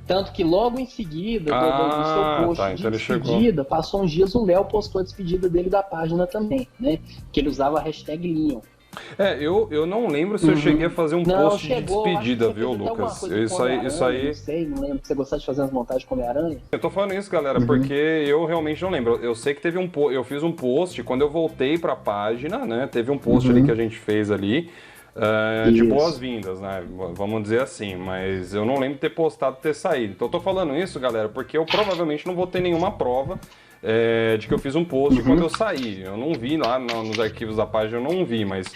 Tanto que logo em seguida, do seu post de despedida, passou uns dias, o Léo postou a despedida dele da página também, né? Que ele usava a hashtag Leon. Eu não lembro se eu cheguei a fazer um post de despedida, viu, Lucas? Isso aí. Não sei, não lembro. Você gostava de fazer umas montagens com Homem-Aranha? Eu tô falando isso, galera, porque eu realmente não lembro. Eu sei que teve eu fiz um post, quando eu voltei pra página, né? Teve um post ali que a gente fez ali. De boas-vindas, né? Vamos dizer assim, mas eu não lembro de ter postado, ter saído. Então eu tô falando isso, galera, porque eu provavelmente não vou ter nenhuma prova de que eu fiz um post quando eu saí. Eu não vi lá nos arquivos da página, eu não vi, mas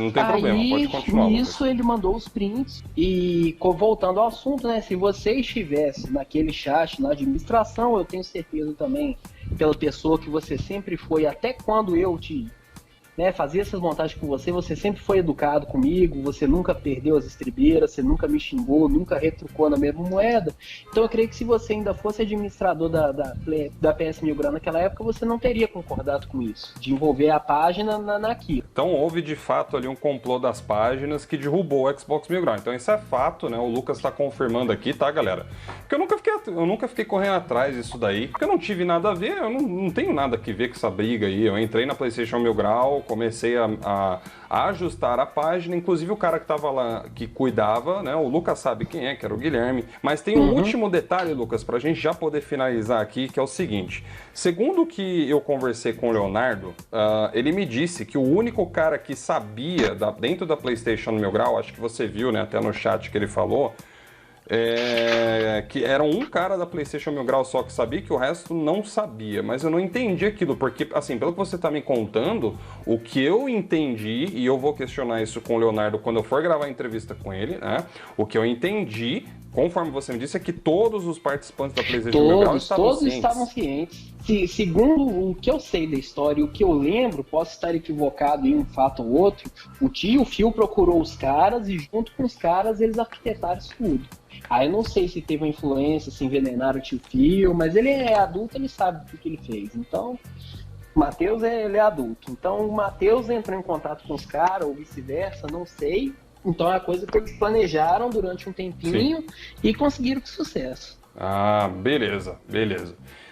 não tem problema, pode continuar. Isso ele mandou os prints e voltando ao assunto, né? Se você estivesse naquele chat, na administração, eu tenho certeza também, pela pessoa que você sempre foi, até quando eu fazia essas montagens com você sempre foi educado comigo, você nunca perdeu as estribeiras, você nunca me xingou, nunca retrucou na mesma moeda. Então eu creio que se você ainda fosse administrador da PS 1000 Grau naquela época, você não teria concordado com isso, de envolver a página naquilo. Então houve de fato ali um complô das páginas que derrubou o Xbox 1000 Grau. Então isso é fato, né? O Lucas tá confirmando aqui, tá, galera? Porque eu nunca fiquei correndo atrás disso daí, porque eu não tive nada a ver, eu não tenho nada que ver com essa briga aí. Eu entrei na PlayStation 1000 Grau comecei a ajustar a página, inclusive o cara que estava lá, que cuidava, né? O Lucas sabe quem é, que era o Guilherme. Mas tem um último detalhe, Lucas, para a gente já poder finalizar aqui, que é o seguinte. Segundo que eu conversei com o Leonardo, ele me disse que o único cara que sabia, dentro da PlayStation Mil Grau, acho que você viu, né, até no chat que ele falou, que era um cara da PlayStation Mil Grau só que sabia, que o resto não sabia, mas eu não entendi aquilo, porque, assim, pelo que você tá me contando, o que eu entendi, e eu vou questionar isso com o Leonardo quando eu for gravar a entrevista com ele, né, o que eu entendi, conforme você me disse, é que todos os participantes da PlayStation Mil Grau estavam cientes. Segundo o que eu sei da história e o que eu lembro, posso estar equivocado em um fato ou outro, o Phil procurou os caras e junto com os caras eles arquitetaram isso tudo. Aí eu não sei se teve uma influência, se envenenaram o Phil, mas ele é adulto, ele sabe o que ele fez. Então, o Matheus ele é adulto. Então o Matheus entrou em contato com os caras, ou vice-versa, não sei. Então é uma coisa que eles planejaram durante um tempinho e conseguiram com sucesso. Ah, beleza.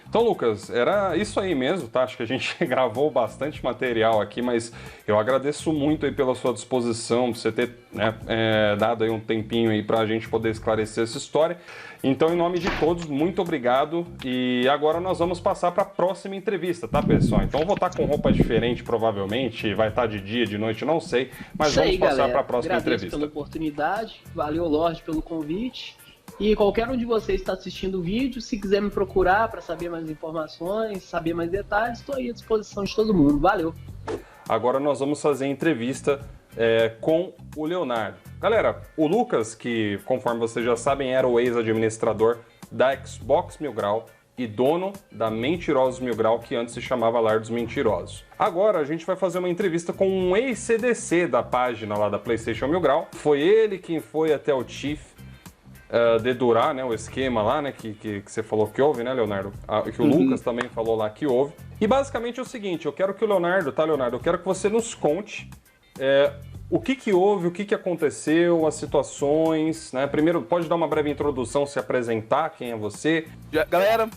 Então, Lucas, era isso aí mesmo, tá? Acho que a gente gravou bastante material aqui, mas eu agradeço muito aí pela sua disposição, por você ter, né, dado aí um tempinho aí pra gente poder esclarecer essa história. Então, em nome de todos, muito obrigado. E agora nós vamos passar para a próxima entrevista, tá, pessoal? Então, eu vou estar com roupa diferente, provavelmente, vai estar de dia, de noite, não sei, mas isso vamos aí, passar galera. para a próxima Agradeço entrevista. pela oportunidade, valeu, Lorde, pelo convite. E qualquer um de vocês está assistindo o vídeo, se quiser me procurar para saber mais informações, saber mais detalhes, estou aí à disposição de todo mundo. Valeu! Agora nós vamos fazer a entrevista com o Leonardo. Galera, o Lucas, que conforme vocês já sabem, era o ex-administrador da Xbox Mil Grau e dono da Mentirosos Mil Grau, que antes se chamava Lar dos Mentirosos. Agora a gente vai fazer uma entrevista com um ex-CDC da página lá da PlayStation Mil Grau. Foi ele quem foi até o Chief dedurar, né, o esquema lá, né, que você falou que houve, né, Leonardo? Que o Lucas também falou lá que houve. E basicamente é o seguinte, eu quero que o Leonardo, tá, Leonardo? Eu quero que você nos conte o que houve, o que aconteceu, as situações, né? Primeiro, pode dar uma breve introdução, se apresentar, quem é você? Galera,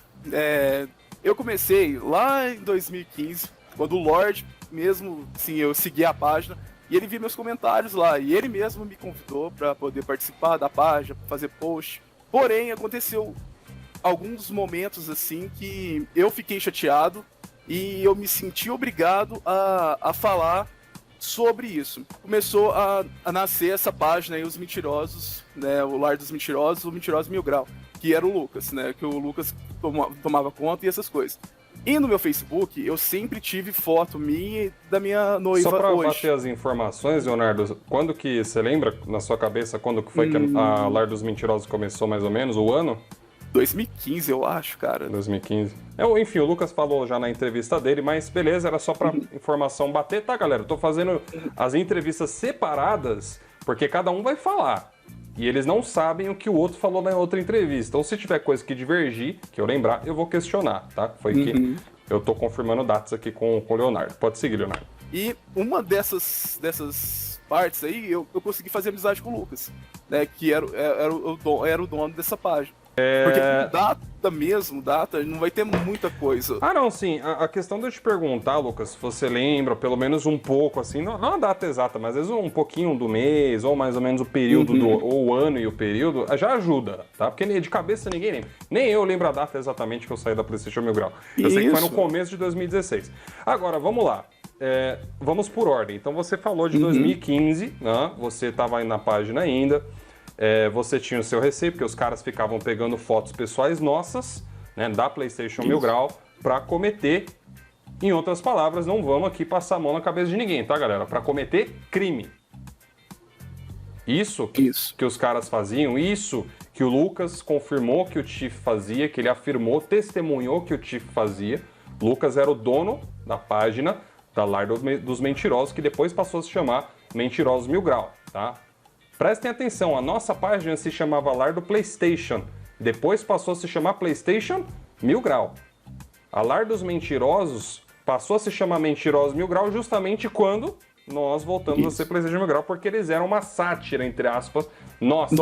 eu comecei lá em 2015, quando o Lorde mesmo, sim, eu segui a página, e ele viu meus comentários lá, e ele mesmo me convidou para poder participar da página, fazer post. Porém, aconteceu alguns momentos assim que eu fiquei chateado e eu me senti obrigado a falar sobre isso. Começou a nascer essa página aí, Os Mentirosos, né, o Lar dos Mentirosos, o Mentiroso Mil Grau, que era o Lucas, né, que o Lucas tomava conta e essas coisas. E no meu Facebook, eu sempre tive foto minha e da minha noiva hoje. Só pra bater as informações, Leonardo, quando que, você lembra, na sua cabeça, quando que foi que a Lar dos Mentirosos começou, mais ou menos, o ano? 2015, eu acho, cara. 2015. Enfim, o Lucas falou já na entrevista dele, mas beleza, era só pra informação bater, tá, galera? Eu tô fazendo as entrevistas separadas, porque cada um vai falar. E eles não sabem o que o outro falou na outra entrevista. Ou se tiver coisa que divergir, que eu lembrar, eu vou questionar, tá? Foi que eu tô confirmando datas aqui com o Leonardo. Pode seguir, Leonardo. E uma dessas partes aí, eu consegui fazer amizade com o Lucas, né? Que era o dono dessa página. Porque data, não vai ter muita coisa. Ah, não, sim. A questão de eu te perguntar, Lucas, se você lembra, pelo menos um pouco, assim, não a data exata, mas às vezes um pouquinho do mês, ou mais ou menos o período, ou o ano e o período, já ajuda, tá? Porque de cabeça ninguém lembra. Nem eu lembro a data exatamente que eu saí da PlayStation Mil Grau. Eu sei que foi no começo de 2016. Agora, vamos lá. Vamos por ordem. Então, você falou de 2015, né? Você estava aí na página ainda. Você tinha o seu receio, porque os caras ficavam pegando fotos pessoais nossas, né, da PlayStation Mil Grau, pra cometer, em outras palavras, não vamos aqui passar a mão na cabeça de ninguém, tá, galera? Pra cometer crime. Isso que os caras faziam, isso que o Lucas confirmou que o Chief fazia, que ele afirmou, testemunhou que o Chief fazia. Lucas era o dono da página da Lar dos Mentirosos, que depois passou a se chamar Mentirosos Mil Grau, tá? Prestem atenção, a nossa página se chamava Lar do PlayStation, depois passou a se chamar PlayStation Mil Grau. A Lar dos Mentirosos passou a se chamar Mentirosos Mil Grau justamente quando nós voltamos a ser PlayStation Mil Grau, porque eles eram uma sátira, entre aspas, nossa.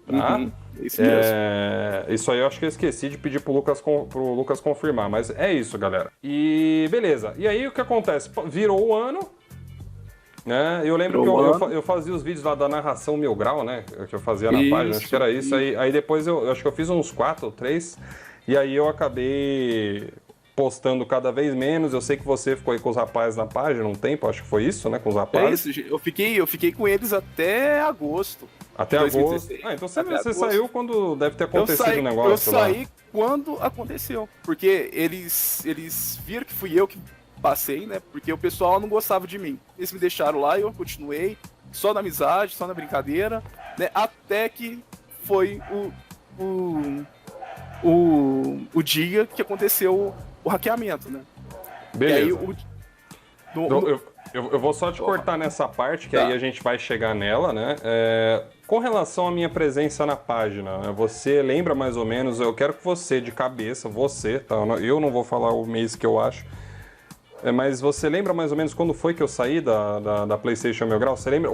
Tá? Isso mesmo. Isso aí eu acho que eu esqueci de pedir pro Lucas confirmar, mas é isso, galera. E beleza, e aí o que acontece? Virou o ano, Eu lembro que eu fazia os vídeos lá da narração Mil Grau, né? Que eu fazia na página, acho que era isso. Aí depois eu acho que eu fiz uns 4 ou 3, e aí eu acabei postando cada vez menos. Eu sei que você ficou aí com os rapazes na página um tempo, acho que foi isso, né? Com os rapazes. É isso, eu fiquei com eles até agosto. Até agosto. Então você saiu quando deve ter acontecido o negócio. Eu saí quando aconteceu. Porque eles viram que fui eu que passei, né? Porque o pessoal não gostava de mim. Eles me deixaram lá e eu continuei, só na amizade, só na brincadeira, né? Até que foi o dia que aconteceu o hackeamento, né? Beleza. E aí, eu vou só te cortar nessa parte, que aí a gente vai chegar nela, né? Com relação à minha presença na página, né? Você lembra mais ou menos, eu quero que você, de cabeça, tá? Eu não vou falar o mês que eu acho, mas você lembra mais ou menos quando foi que eu saí da PlayStation Mil Grau? Você lembra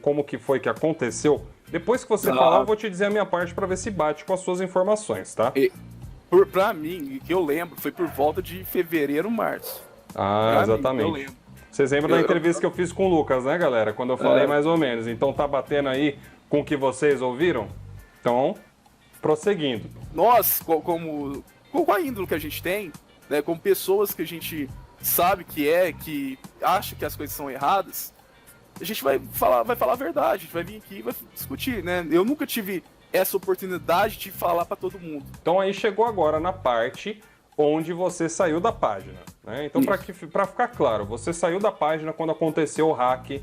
como que foi que aconteceu? Depois que você falar, eu vou te dizer a minha parte pra ver se bate com as suas informações, tá? Pra mim, o que eu lembro foi por volta de fevereiro, março. Exatamente. Eu lembro. Vocês lembram da entrevista que eu fiz com o Lucas, né, galera? Quando eu falei mais ou menos. Então tá batendo aí com o que vocês ouviram? Então, prosseguindo. Nós, com a índole que a gente tem, né, como pessoas que a gente sabe que acha que as coisas são erradas, a gente vai falar a verdade, a gente vai vir aqui e vai discutir, né? Eu nunca tive essa oportunidade de falar pra todo mundo. Então aí chegou agora na parte onde você saiu da página, né? Então pra ficar claro, você saiu da página quando aconteceu o hack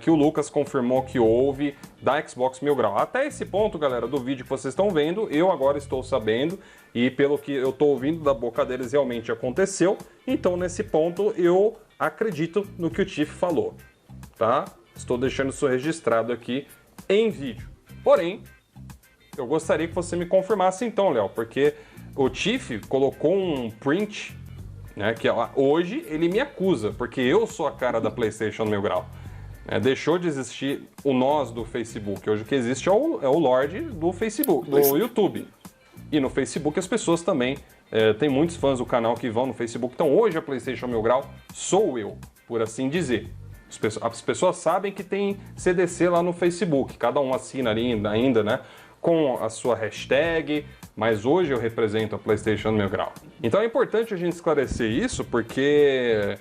que o Lucas confirmou que houve da Xbox Mil Grau. Até esse ponto, galera, do vídeo que vocês estão vendo, eu agora estou sabendo, e pelo que eu estou ouvindo da boca deles, realmente aconteceu. Então, nesse ponto, eu acredito no que o Tiff falou, tá? Estou deixando isso registrado aqui em vídeo. Porém, eu gostaria que você me confirmasse então, Léo, porque o Tiff colocou um print, né, que hoje ele me acusa, porque eu sou a cara da PlayStation Mil Grau. Deixou de existir o nós do Facebook. Hoje o que existe é o Lorde do Facebook, do YouTube. E no Facebook as pessoas também, tem muitos fãs do canal que vão no Facebook. Então hoje a PlayStation Mil Grau sou eu, por assim dizer. As pessoas sabem que tem CDC lá no Facebook. Cada um assina ali ainda, né? Com a sua hashtag. Mas hoje eu represento a PlayStation Mil Grau. Então é importante a gente esclarecer isso, porque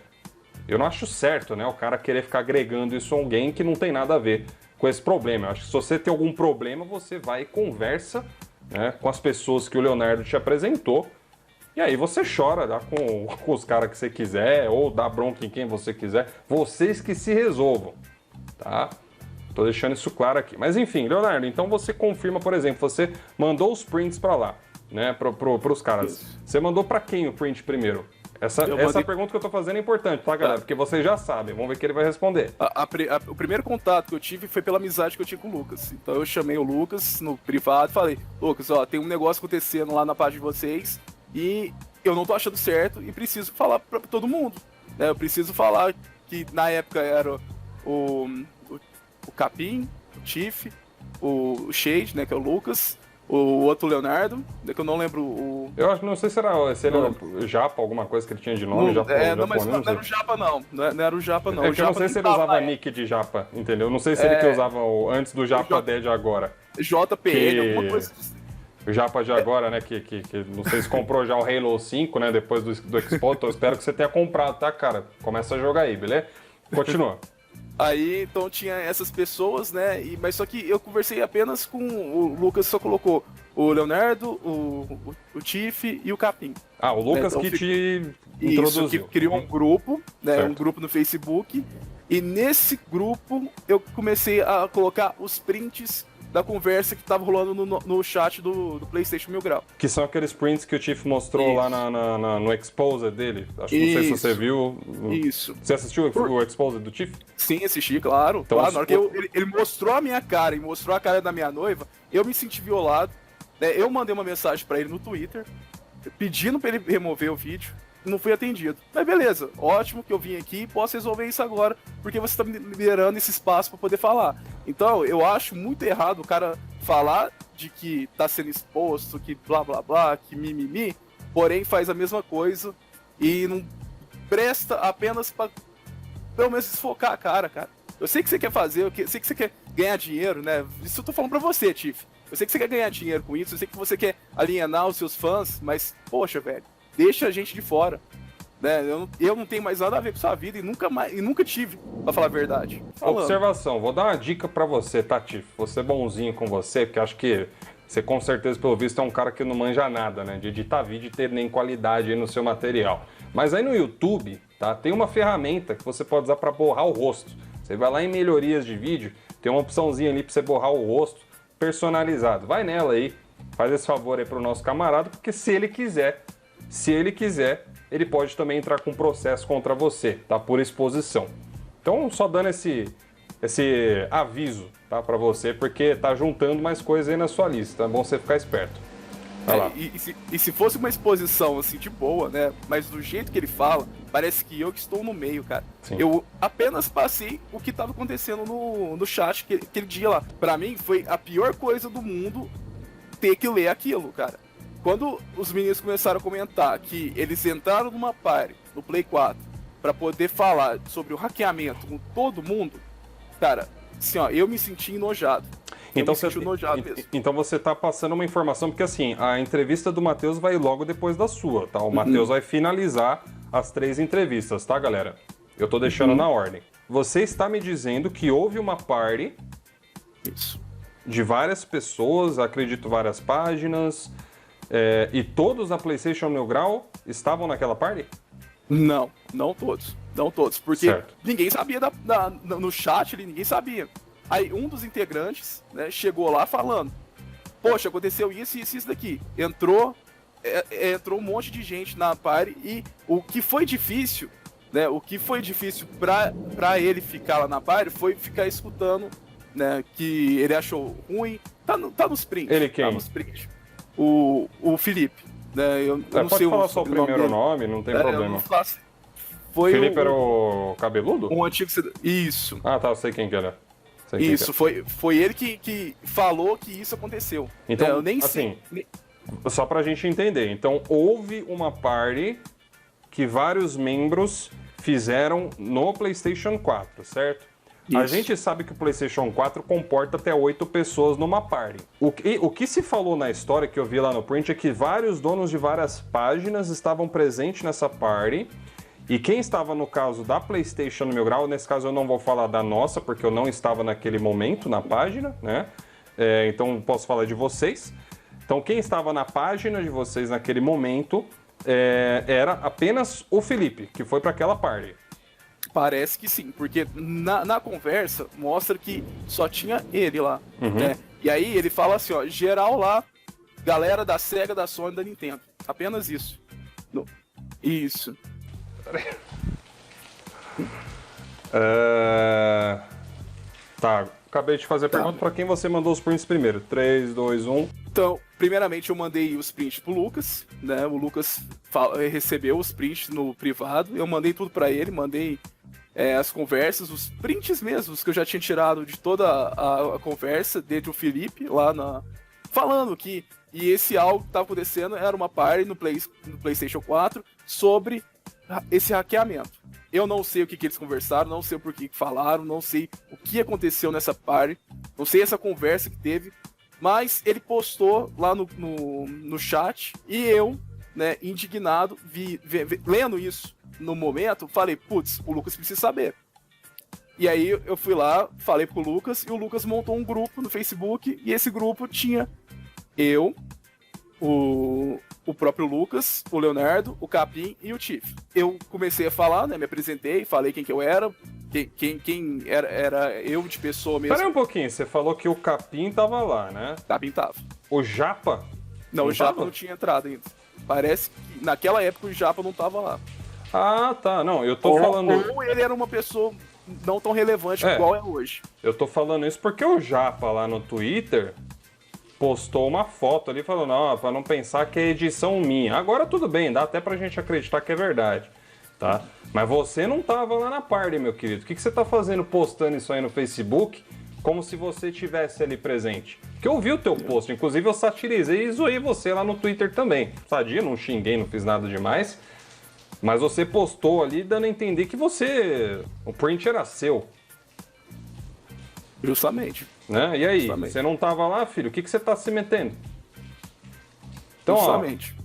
eu não acho certo, né, o cara querer ficar agregando isso a alguém que não tem nada a ver com esse problema. Eu acho que se você tem algum problema, você vai e conversa, né, com as pessoas que o Leonardo te apresentou, e aí você chora, dá com os caras que você quiser, ou dá bronca em quem você quiser, vocês que se resolvam, tá? Tô deixando isso claro aqui. Mas enfim, Leonardo, então você confirma, por exemplo, você mandou os prints pra lá, né, pros caras. Isso. Você mandou pra quem o print primeiro? Essa pergunta que eu tô fazendo é importante, tá, galera? Porque vocês já sabem, vamos ver o que ele vai responder. O primeiro contato que eu tive foi pela amizade que eu tinha com o Lucas. Então eu chamei o Lucas no privado e falei: Lucas, ó, tem um negócio acontecendo lá na página de vocês e eu não tô achando certo e preciso falar pra todo mundo. Né? Eu preciso falar que na época era o Capim, o Tiff, o Shade, né, que é o Lucas, o outro Leonardo, que eu não lembro o... Eu acho, não sei se ele era Japa, alguma coisa que ele tinha de nome. Não, mas não era o Japa não. Não era o Japa não. Eu não sei se ele usava nick de Japa, entendeu? Não sei se ele que usava antes do Japa de agora. JPN, alguma coisa assim. O Japa de agora, né, que não sei se comprou já o Halo 5, né, depois do Xbox, então eu espero que você tenha comprado, tá, cara? Começa a jogar aí, beleza? Continua. Aí, então tinha essas pessoas, né, mas só que eu conversei apenas com o Lucas, só colocou o Leonardo, o Tiff e o Capim. O Lucas, né, então, que te introduziu. Isso, que criou um grupo, né, certo. Um grupo no Facebook, e nesse grupo eu comecei a colocar os prints da conversa que tava rolando no chat do PlayStation Mil Grau. Que são aqueles prints que o Tiff mostrou lá no Exposed dele. Acho que não sei se você viu. Isso. Você assistiu o Exposed do Tiff? Sim, assisti, claro. Então, claro, na hora que ele mostrou a minha cara e mostrou a cara da minha noiva, eu me senti violado. Né? Eu mandei uma mensagem pra ele no Twitter, pedindo pra ele remover o vídeo. Não fui atendido. Mas beleza, ótimo que eu vim aqui e posso resolver isso agora, porque você tá me liberando esse espaço pra poder falar. Então, eu acho muito errado o cara falar de que tá sendo exposto, que blá blá blá, que mimimi, porém faz a mesma coisa e não presta apenas pra pelo menos desfocar a cara. Eu sei que você quer fazer, eu sei que você quer ganhar dinheiro, né? Isso eu tô falando pra você, Tiff. Eu sei que você quer ganhar dinheiro com isso, eu sei que você quer alienar os seus fãs, mas, poxa, velho, deixa a gente de fora. Né? Eu não tenho mais nada a ver com sua vida e nunca tive, pra falar a verdade. Observação, vou dar uma dica pra você, tá, Tiff? Vou ser bonzinho com você, porque acho que você com certeza, pelo visto, é um cara que não manja nada, né? De editar vídeo e ter nem qualidade aí no seu material. Mas aí no YouTube, tá? Tem uma ferramenta que você pode usar pra borrar o rosto. Você vai lá em melhorias de vídeo, tem uma opçãozinha ali pra você borrar o rosto personalizado. Vai nela aí, faz esse favor aí pro nosso camarada, porque se ele quiser, ele pode também entrar com processo contra você, tá? Por exposição. Então, só dando esse aviso, tá? Pra você, porque tá juntando mais coisas aí na sua lista. É bom você ficar esperto. Vai lá. E se fosse uma exposição, assim, de boa, né? Mas do jeito que ele fala, parece que eu que estou no meio, cara. Sim. Eu apenas passei o que tava acontecendo no chat aquele dia lá. Pra mim, foi a pior coisa do mundo ter que ler aquilo, cara. Quando os meninos começaram a comentar que eles entraram numa party no Play 4 pra poder falar sobre o hackeamento com todo mundo, cara, assim, ó, eu me senti enojado. Então você tá passando uma informação, porque assim, a entrevista do Matheus vai logo depois da sua, tá? O Matheus vai finalizar as 3 entrevistas, tá, galera? Eu tô deixando na ordem. Você está me dizendo que houve uma party de várias pessoas, acredito várias páginas, e todos da PlayStation Mil Grau estavam naquela party? Não todos. Não todos, porque certo. Ninguém sabia no chat ali, ninguém sabia. Aí um dos integrantes, né, chegou lá falando, poxa, aconteceu isso e isso daqui. Entrou um monte de gente na party e o que foi difícil, né, pra ele ficar lá na party foi ficar escutando, né, que ele achou ruim. Tá nos prints. Ele quem? Tá nos prints. O Felipe, né, eu não pode sei falar só o primeiro nome, não tem problema. Eu não faço. Foi Felipe era o cabeludo? Um antigo... Isso. Ah, tá, eu sei quem que era. Isso, foi ele que falou que isso aconteceu. Então, eu nem assim, sei. Só pra gente entender. Então, houve uma party que vários membros fizeram no PlayStation 4, certo? Isso. A gente sabe que o PlayStation 4 comporta até 8 pessoas numa party. O que se falou na história que eu vi lá no print é que vários donos de várias páginas estavam presentes nessa party. E quem estava no caso da PlayStation Mil Grau, nesse caso eu não vou falar da nossa, porque eu não estava naquele momento na página, né? Então posso falar de vocês. Então quem estava na página de vocês naquele momento era apenas o Felipe, que foi para aquela party. Parece que sim, porque na conversa mostra que só tinha ele lá, né? E aí ele fala assim, ó, geral lá, galera da Sega, da Sony, da Nintendo. Apenas isso. Isso. Tá, acabei de fazer a pergunta para quem você mandou os prints primeiro. 3, 2, 1. Então, primeiramente eu mandei os prints pro Lucas, né? O Lucas recebeu os prints no privado. Eu mandei tudo para ele, mandei as conversas, os prints mesmos que eu já tinha tirado de toda a conversa, desde o Felipe lá falando que esse algo que estava acontecendo era uma party no PlayStation 4 sobre esse hackeamento. Eu não sei o que eles conversaram, não sei por que falaram, não sei o que aconteceu nessa party, não sei essa conversa que teve, mas ele postou lá no chat e eu, né, indignado, lendo isso no momento, falei, putz, o Lucas precisa saber. E aí eu fui lá, falei pro Lucas, e o Lucas montou um grupo no Facebook, e esse grupo tinha eu, o próprio Lucas, o Leonardo, o Capim e o Tiff. Eu comecei a falar, né, me apresentei, falei quem que eu era, quem era eu de pessoa mesmo. Pera aí um pouquinho, você falou que o Capim tava lá, né? Capim tava. O Japa? Não, o Japa não tinha entrado ainda. Parece que naquela época o Japa não tava lá. Ah, tá, não, eu tô falando... Ou ele era uma pessoa não tão relevante igual é hoje. Eu tô falando isso porque o Japa lá no Twitter postou uma foto ali falando, ó, pra não pensar que é edição minha. Agora tudo bem, dá até pra gente acreditar que é verdade, tá? Mas você não tava lá na party, meu querido. O que você tá fazendo postando isso aí no Facebook como se você tivesse ali presente? Porque eu vi o teu post, inclusive eu satirizei e zoei você lá no Twitter também. Sadia, não xinguei, não fiz nada demais. Mas você postou ali dando a entender que o print era seu. Justamente. Né? E aí, Justamente. você não tava lá, filho? O que você tá se metendo? Então, Justamente. ó,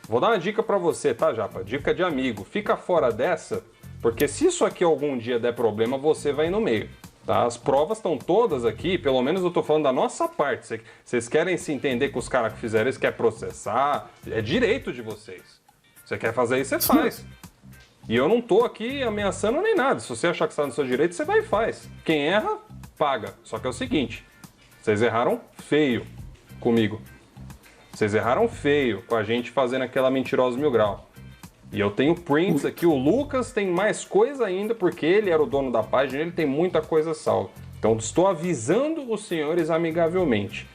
vou dar uma dica pra você, tá, Japa? Dica de amigo. Fica fora dessa, porque se isso aqui algum dia der problema, você vai no meio. Tá? As provas estão todas aqui, pelo menos eu tô falando da nossa parte. Vocês querem se entender com os caras que fizeram isso, quer processar, é direito de vocês. Você quer fazer isso, você faz. E eu não tô aqui ameaçando nem nada. Se você achar que está no seu direito, você vai e faz. Quem erra, paga. Só que é o seguinte, vocês erraram feio comigo. Vocês erraram feio com a gente fazendo aquela mentirosa 1000 grau. E eu tenho prints aqui, o Lucas tem mais coisa ainda, porque ele era o dono da página, ele tem muita coisa salva. Então estou avisando os senhores amigavelmente.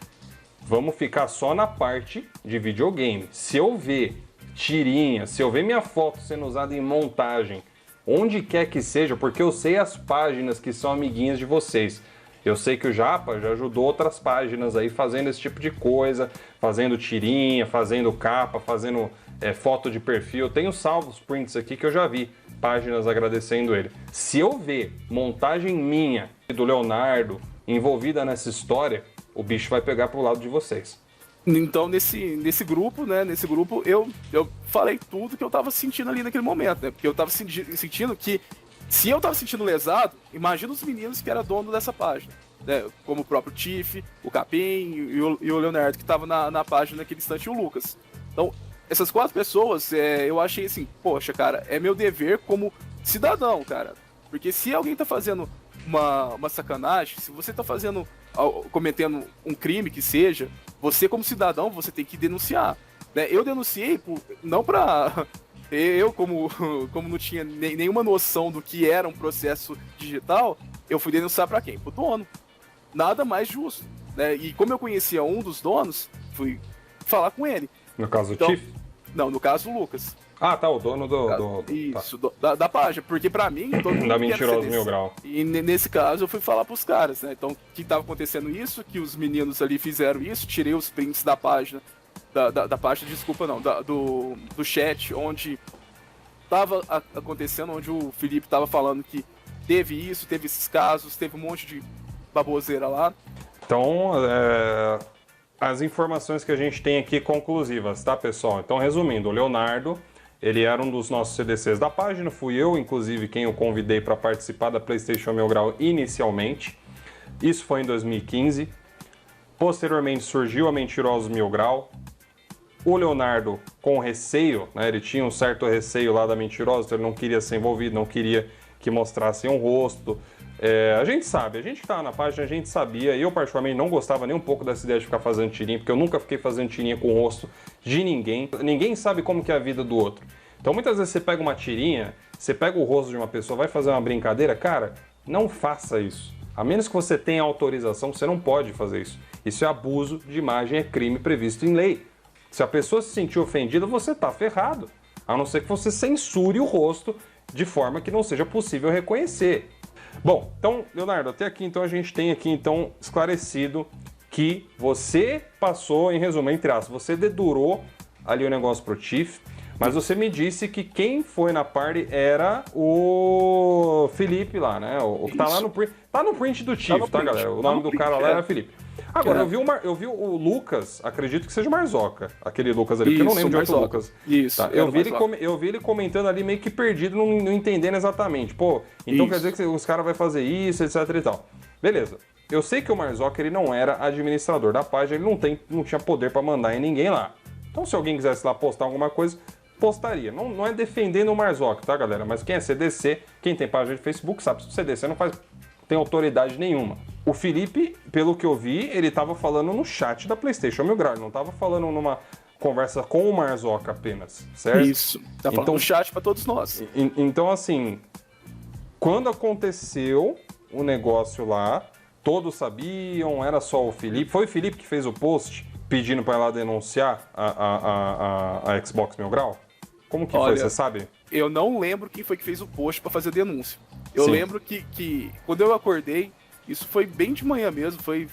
Vamos ficar só na parte de videogame. Se eu ver tirinha, se eu ver minha foto sendo usada em montagem, onde quer que seja, porque eu sei as páginas que são amiguinhas de vocês. Eu sei que o Japa já ajudou outras páginas aí fazendo esse tipo de coisa, fazendo tirinha, fazendo capa, fazendo foto de perfil. Eu tenho salvos prints aqui que eu já vi, páginas agradecendo ele. Se eu ver montagem minha e do Leonardo envolvida nessa história, o bicho vai pegar pro lado de vocês. Então, nesse grupo, né? Nesse grupo, eu falei tudo que eu tava sentindo ali naquele momento, né? Porque eu tava sentindo que, se eu tava sentindo lesado, imagina os meninos que eram dono dessa página, né? Como o próprio Tiff, o Capim e o Leonardo, que tava na página naquele instante, e o Lucas. Então, essas 4 pessoas, eu achei assim, poxa, cara, é meu dever como cidadão, cara. Porque se alguém tá fazendo uma sacanagem, se você tá cometendo um crime que seja, você como cidadão, você tem que denunciar, né? Eu denunciei, não pra... Eu, como não tinha nenhuma noção do que era um processo digital, eu fui denunciar pra quem? Pro dono. Nada mais justo, né? E como eu conhecia um dos donos, fui falar com ele. No caso do Tiff? Não, no caso o Lucas. Ah, tá, o dono do Isso, da página, porque pra mim... Todo mundo da quer mentirosa ser 1000 grau. E nesse caso eu fui falar pros caras, né? Então, que tava acontecendo isso, que os meninos ali fizeram isso, tirei os prints da página, da página, desculpa não, do chat, onde tava acontecendo, onde o Felipe tava falando que teve isso, teve esses casos, teve um monte de baboseira lá. Então, as informações que a gente tem aqui conclusivas, tá, pessoal? Então, resumindo, o Leonardo, ele era um dos nossos CDCs da página, fui eu, inclusive, quem o convidei para participar da PlayStation 1000 grau inicialmente. Isso foi em 2015. Posteriormente surgiu a Mentirosos 1000 grau. O Leonardo, com receio, né, ele tinha um certo receio lá da Mentirosa, ele não queria ser envolvido, não queria que mostrassem um rosto. A gente sabe, a gente que tava na página, a gente sabia, eu particularmente não gostava nem um pouco dessa ideia de ficar fazendo tirinha, porque eu nunca fiquei fazendo tirinha com o rosto de ninguém. Ninguém sabe como que é a vida do outro. Então muitas vezes você pega uma tirinha, você pega o rosto de uma pessoa, vai fazer uma brincadeira, cara, não faça isso. A menos que você tenha autorização, você não pode fazer isso. Isso é abuso de imagem, é crime previsto em lei. Se a pessoa se sentir ofendida, você tá ferrado. A não ser que você censure o rosto de forma que não seja possível reconhecer. Bom, então, Leonardo, até aqui então a gente tem aqui então esclarecido que você passou, em resumo, entre aspas, você dedurou ali o negócio pro Tiff, mas você me disse que quem foi na party era o Felipe lá, né? O que tá lá no print. Tá no print do Tiff, tá, galera? O nome do cara lá era Felipe. Agora, eu vi o Lucas, acredito que seja o Marzoca, aquele Lucas ali, porque eu não lembro de outro Lucas. Isso, tá? Eu vi ele comentando ali meio que perdido, não entendendo exatamente. Pô, então quer dizer que os caras vão fazer isso, etc e tal. Beleza. Eu sei que o Marzoca, ele não era administrador da página, ele não tinha poder pra mandar em ninguém lá. Então, se alguém quisesse lá postar alguma coisa, postaria. Não é defendendo o Marzoca, tá, galera? Mas quem é CDC, quem tem página de Facebook, sabe que o CDC não tem autoridade nenhuma. O Felipe, pelo que eu vi, ele tava falando no chat da PlayStation 1000 grau, ele não tava falando numa conversa com o Marzoca apenas, certo? Isso, tá falando no chat pra todos nós. Então, assim, quando aconteceu o negócio lá, todos sabiam, era só o Felipe. Foi o Felipe que fez o post pedindo pra ela denunciar a Xbox 1000 grau? Como que foi, você sabe? Eu não lembro quem foi que fez o post pra fazer a denúncia. Eu lembro que quando eu acordei, isso foi bem de manhã mesmo, foi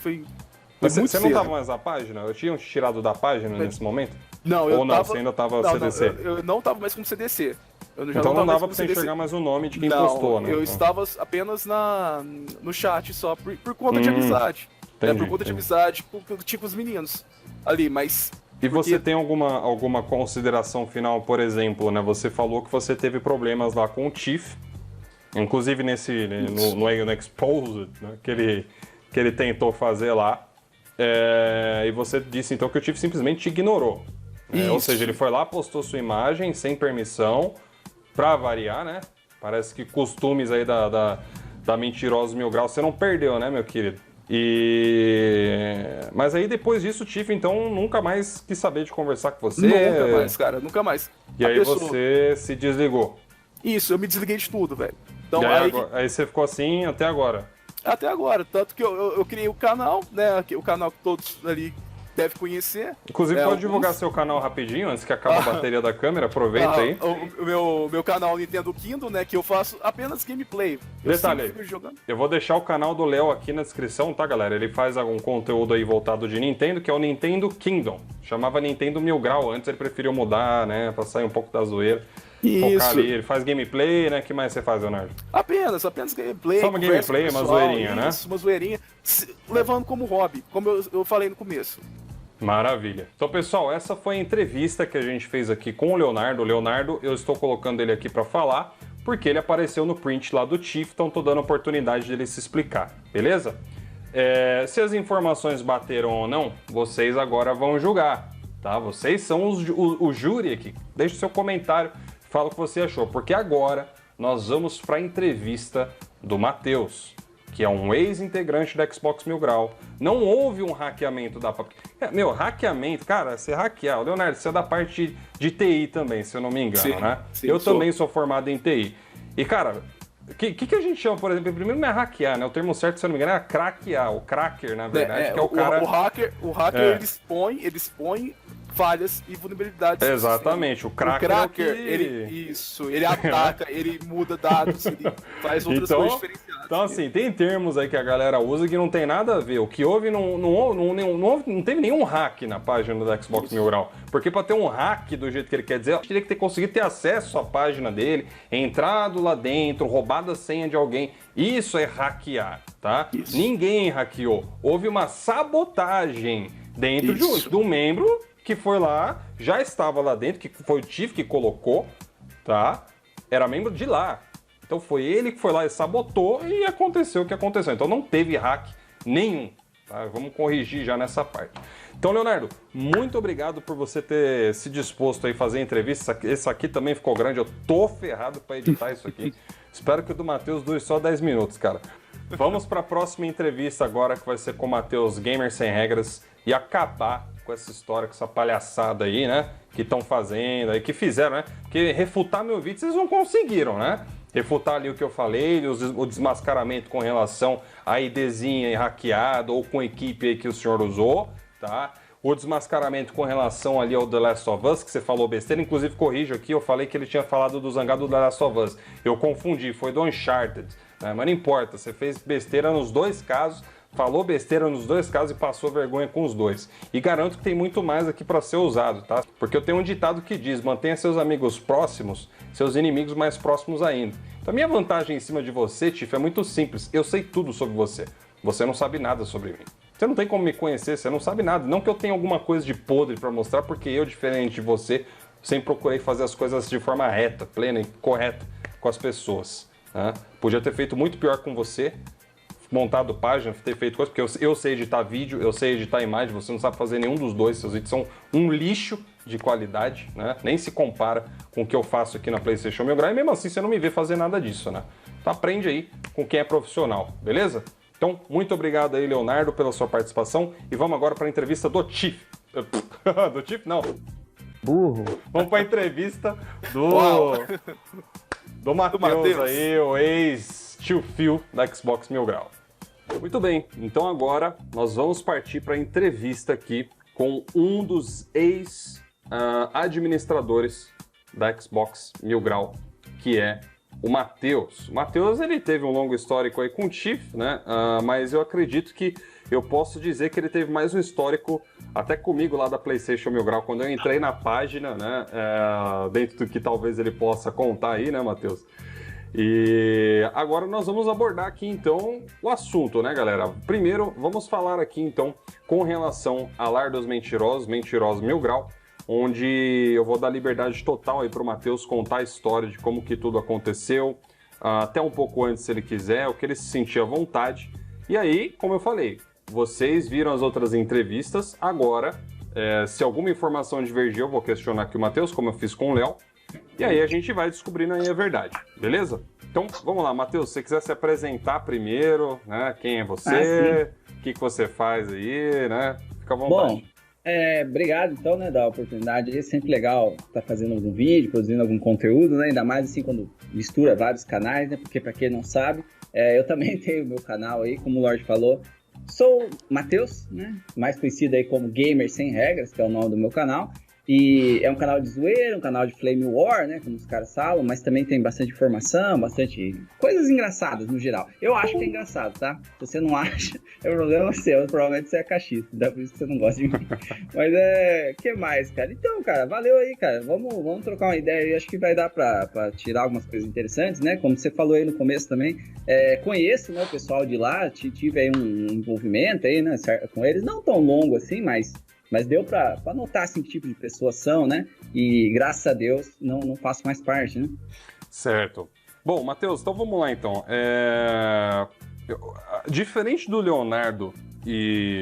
Mas muito você cedo. não tava mais na página? Eu tinha tirado da página nesse momento? Não, Ou não, você ainda tava CDC? Não, eu não tava mais como CDC. Eu já Então não tava dava pra você enxergar mais o nome de quem não, postou, né? Eu estava apenas no chat só, por conta de amizade. Entendi, Por conta de entendi. amizade, porque eu tinha com os meninos ali, mas... E você porque- tem alguma consideração final, por exemplo, né? Você falou que você teve problemas lá com o Tiff, inclusive no Exposed, né? que ele tentou fazer lá. E você disse então que o Tiff simplesmente te ignorou. Né? Ou Isso. seja, ele foi lá, postou sua imagem sem permissão, pra variar, né? Parece que costumes aí da Mentirosos Mil Graus você não perdeu, né, meu querido? Mas aí depois disso o Tiff então nunca mais quis saber de conversar com você. Nunca mais, cara, nunca mais. E A aí pessoa- você se desligou. Isso, eu me desliguei de tudo, velho. Então, E aí, aí, aí você ficou assim até agora. até agora, tanto que eu criei o canal, né, o canal que todos ali devem conhecer. Inclusive, pode alguns- divulgar seu canal rapidinho, antes que acabe a bateria da câmera, aproveita aí. O meu canal Nintendo Kindle, né, que eu faço apenas gameplay. Eu Detalhe sempre aí. fico jogando. Eu vou deixar o canal do Léo aqui na descrição, tá, galera? Ele faz algum conteúdo aí voltado de Nintendo, que é o Nintendo Kingdom. Chamava Nintendo Mil Grau, antes ele preferiu mudar, né, pra sair um pouco da zoeira. Focar Isso. ali. Ele faz gameplay, né? O que mais você faz, Leonardo? Apenas gameplay. Só uma conversa com gameplay, o uma pessoal, zoeirinha, né? Isso, uma zoeirinha. Levando como hobby, como eu falei no começo. Maravilha. Então, pessoal, essa foi a entrevista que a gente fez aqui com o Leonardo. O Leonardo, eu estou colocando ele aqui para falar, porque ele apareceu no print lá do Tiff, então estou dando a oportunidade dele se explicar, beleza? Se as informações bateram ou não, vocês agora vão julgar, tá? Vocês são o júri aqui. Deixe seu comentário, fala o que você achou, porque agora nós vamos para a entrevista do Matheus, que é um ex-integrante da Xbox Mil Grau. Não houve um hackeamento da... hackeamento, cara, você hackear... Leonardo, você é da parte de TI também, se eu não me engano, Sim, né? sim, eu sou. também sou formado em TI. E, cara, o que a gente chama, por exemplo, primeiro não é hackear, né? O termo certo, se eu não me engano, é craquear, o cracker, na verdade, que é o cara... O hacker É. ele expõe falhas e vulnerabilidades. Exatamente, o cracker, é o que... ele ataca, ele muda dados, ele faz outras coisas diferenciadas. Então, assim, tem termos aí que a galera usa que não tem nada a ver. O que houve não teve nenhum hack na página da Xbox Mil Grau. Porque para ter um hack do jeito que ele quer dizer, ele teria que ter conseguido ter acesso à página dele, entrado lá dentro, roubado a senha de alguém. Isso é hackear, tá? Isso. Ninguém hackeou. Houve uma sabotagem dentro Isso. de um membro que foi lá, já estava lá dentro, que foi o Tiff que colocou, tá? Era membro de lá. Então foi ele que foi lá e sabotou e aconteceu o que aconteceu. Então não teve hack nenhum, tá? Vamos corrigir já nessa parte. Então, Leonardo, muito obrigado por você ter se disposto aí a fazer a entrevista. Esse aqui também ficou grande, eu tô ferrado para editar isso aqui. Espero que o do Matheus dure só 10 minutos, cara. Vamos para a próxima entrevista agora, que vai ser com o Matheus Gamer Sem Regras, e acabar com essa história, com essa palhaçada aí, né? Que estão fazendo aí, que fizeram, né? Porque refutar meu vídeo vocês não conseguiram, né? Refutar ali o que eu falei, o desmascaramento com relação à IDzinha hackeada ou com a equipe aí que o senhor usou, tá? O desmascaramento com relação ali ao The Last of Us, que você falou besteira, inclusive corrijo aqui, eu falei que ele tinha falado do Zangado do The Last of Us. Eu confundi, foi do Uncharted, né? Mas não importa, você fez besteira nos dois casos, falou besteira nos dois casos e passou vergonha com os dois. E garanto que tem muito mais aqui para ser usado, tá? Porque eu tenho um ditado que diz, mantenha seus amigos próximos, seus inimigos mais próximos ainda. Então a minha vantagem em cima de você, Tiff, é muito simples. Eu sei tudo sobre você. Você não sabe nada sobre mim. Você não tem como me conhecer, você não sabe nada. Não que eu tenha alguma coisa de podre para mostrar, porque eu, diferente de você, sempre procurei fazer as coisas de forma reta, plena e correta com as pessoas, né? Podia ter feito muito pior com você, montado página, ter feito coisa, porque eu sei editar vídeo, eu sei editar imagem, você não sabe fazer nenhum dos dois, seus vídeos são um lixo de qualidade, né? Nem se compara com o que eu faço aqui na PlayStation Mil Grau, e mesmo assim você não me vê fazer nada disso, né? Então aprende aí com quem é profissional, beleza? Então, muito obrigado aí, Leonardo, pela sua participação, e vamos agora para a entrevista do Tiff. Do Tiff, não. Burro. Vamos para a entrevista Uau. do Matheus Matheus. aí, o ex-tio Phil da Xbox Mil Grau. Muito bem, então agora nós vamos partir para a entrevista aqui com um dos ex-administradores da Xbox Mil Grau, que é o Matheus. O Matheus, ele teve um longo histórico aí com o Tiff, né? Mas eu acredito que eu posso dizer que ele teve mais um histórico até comigo lá da PlayStation 1000 Grau, quando eu entrei na página, né? Dentro do que talvez ele possa contar aí, né, Matheus? E agora nós vamos abordar aqui, então, o assunto, né, galera? Primeiro, vamos falar aqui, então, com relação a Lar dos Mentirosos, Mentirosos 1000 Grau, onde eu vou dar liberdade total aí pro Matheus contar a história de como que tudo aconteceu, até um pouco antes, se ele quiser, o que ele se sentia à vontade. E aí, como eu falei, vocês viram as outras entrevistas, agora, se alguma informação divergir, eu vou questionar aqui o Matheus, como eu fiz com o Léo, e aí a gente vai descobrindo aí a verdade, beleza? Então, vamos lá, Matheus, se você quiser se apresentar primeiro, né, quem é você, o que você faz aí, né, fica à vontade. Bom, obrigado, então, né, da oportunidade. É sempre legal estar fazendo algum vídeo, produzindo algum conteúdo, né, ainda mais assim quando mistura vários canais, né, porque para quem não sabe, eu também tenho o meu canal aí, como o Lorde falou. Sou Matheus, né, mais conhecido aí como Gamer Sem Regras, que é o nome do meu canal. E é um canal de zoeira, um canal de Flame War, né, como os caras falam, mas também tem bastante informação, bastante coisas engraçadas no geral. Eu acho que é engraçado, tá? Se você não acha, é problema seu, provavelmente você é cachista, dá por isso que você não gosta de mim. Mas que mais, cara? Então, cara, valeu aí, cara, vamos trocar uma ideia aí, acho que vai dar pra tirar algumas coisas interessantes, né, como você falou aí no começo também, conheço, né, o pessoal de lá, tive aí um envolvimento aí, né, com eles, não tão longo assim, mas deu pra notar, assim, que tipo de pessoas são, né? E, graças a Deus, não faço mais parte, né? Certo. Bom, Matheus, então vamos lá, então. Diferente do Leonardo e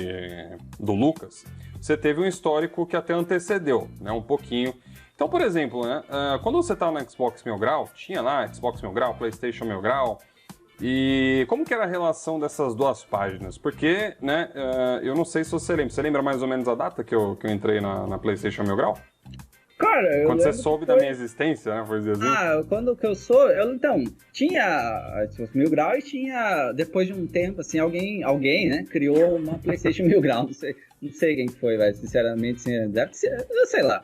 do Lucas, você teve um histórico que até antecedeu, né? Um pouquinho. Então, por exemplo, né? Quando você tá no Xbox 1000 Grau, tinha lá Xbox 1000 Grau, PlayStation 1000 Grau. E como que era a relação dessas duas páginas? Porque, né, eu não sei se você lembra. Você lembra mais ou menos a data que eu entrei na PlayStation 1000 Grau? Cara, quando você soube da minha existência, né, por dizer assim? Quando que eu sou... então, tinha 1000 Grau e tinha, depois de um tempo, assim, alguém, né, criou uma PlayStation 1000 Grau. Não sei quem foi, velho, sinceramente, assim, deve ser, eu sei lá.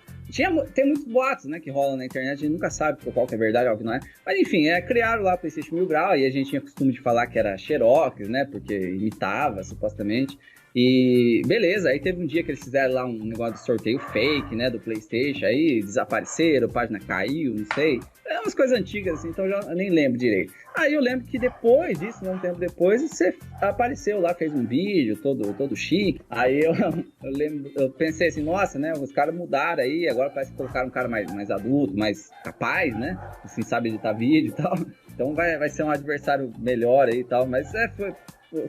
Tem muitos boatos, né, que rolam na internet, a gente nunca sabe qual que é verdade, qual que não é. Mas enfim, criaram lá a PlayStation 1000 Grau e a gente tinha costume de falar que era Xerox, né, porque imitava, supostamente. E beleza, aí teve um dia que eles fizeram lá um negócio de sorteio fake, né, do PlayStation, aí desapareceram, a página caiu, não sei. É umas coisas antigas, assim, então eu nem lembro direito. Aí eu lembro que depois disso, um tempo depois, você apareceu lá, fez um vídeo todo chique. Aí eu pensei assim, nossa, né, os caras mudaram aí, agora parece que colocaram um cara mais adulto, mais capaz, né, assim, sabe editar vídeo e tal. Então vai ser um adversário melhor aí e tal, mas foi...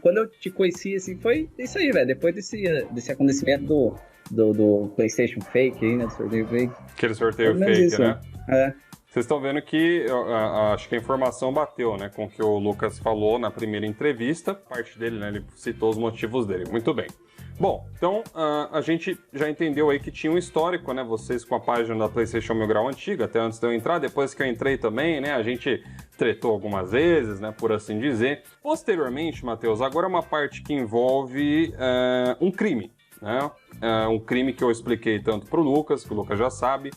Quando eu te conheci, assim, foi isso aí, velho. Depois desse acontecimento do PlayStation fake aí, né? Do sorteio fake. Aquele sorteio fake, isso, né? Vocês estão vendo que acho que a informação bateu, né? Com o que o Lucas falou na primeira entrevista. Parte dele, né? Ele citou os motivos dele. Muito bem. Bom, então a gente já entendeu aí que tinha um histórico, né? Vocês com a página da PlayStation 1000 Grau antiga, até antes de eu entrar, depois que eu entrei também, né? A gente tretou algumas vezes, né? Por assim dizer. Posteriormente, Matheus, agora é uma parte que envolve um crime, né? Um crime que eu expliquei tanto para o Lucas, que o Lucas já sabe,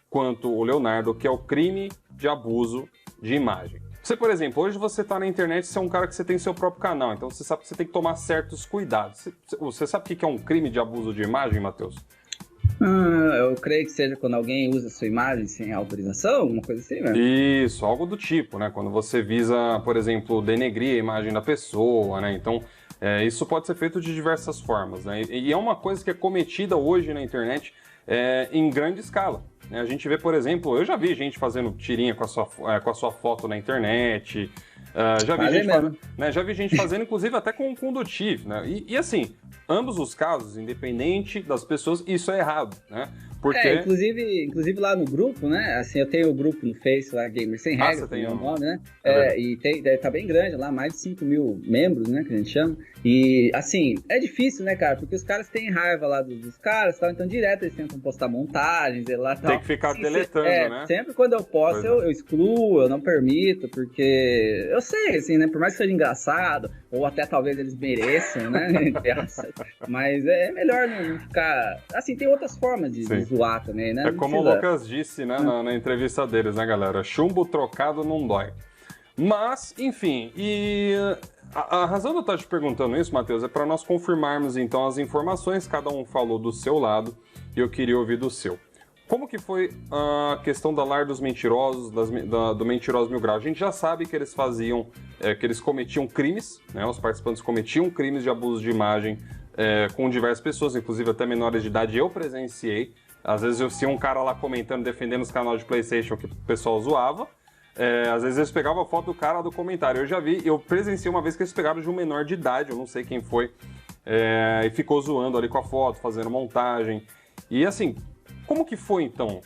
quanto o Leonardo, que é o crime de abuso de imagem. Você, por exemplo, hoje você está na internet, você é um cara que você tem seu próprio canal, então você sabe que você tem que tomar certos cuidados. Você sabe o que é um crime de abuso de imagem, Matheus? Eu creio que seja quando alguém usa sua imagem sem autorização, alguma coisa assim, né? Isso, algo do tipo, né? Quando você visa, por exemplo, denegrir a imagem da pessoa, né? Então, isso pode ser feito de diversas formas, né? E é uma coisa que é cometida hoje na internet em grande escala. A gente vê, por exemplo, eu já vi gente fazendo tirinha com a sua foto na internet, já vi gente fazendo, inclusive, até com do Tiff, né? E assim, ambos os casos, independente das pessoas, isso é errado, né? Porque... inclusive lá no grupo, né? Assim, eu tenho o grupo no Face lá, Gamer Sem Regras, tem o nome, né? E tá bem grande lá, mais de 5 mil membros, né? Que a gente chama. E, assim, é difícil, né, cara? Porque os caras têm raiva lá dos caras, tal, então direto eles tentam postar montagens e lá tal. Tem que ficar deletando, né? Sempre quando eu posto, eu excluo, eu não permito, porque eu sei, assim, né? Por mais que seja engraçado, ou até talvez eles mereçam, né? Mas é melhor não ficar... Assim, tem outras formas de zoar também, né? É como o Lucas disse, né, na entrevista deles, né, galera? Chumbo trocado não dói. Mas, enfim, e a razão de eu estar te perguntando isso, Matheus, é para nós confirmarmos então as informações, cada um falou do seu lado e eu queria ouvir do seu. Como que foi a questão da Lar dos Mentirosos, do Mentirosos Mil Grau? A gente já sabe que eles faziam, que eles cometiam crimes, né? Os participantes cometiam crimes de abuso de imagem com diversas pessoas, inclusive até menores de idade, eu presenciei. Às vezes eu via um cara lá comentando, defendendo os canais de PlayStation que o pessoal zoava. Às vezes eles pegavam a foto do cara do comentário. Eu presenciei uma vez que eles pegaram de um menor de idade, eu não sei quem foi, e ficou zoando ali com a foto, fazendo montagem. E assim, como que foi então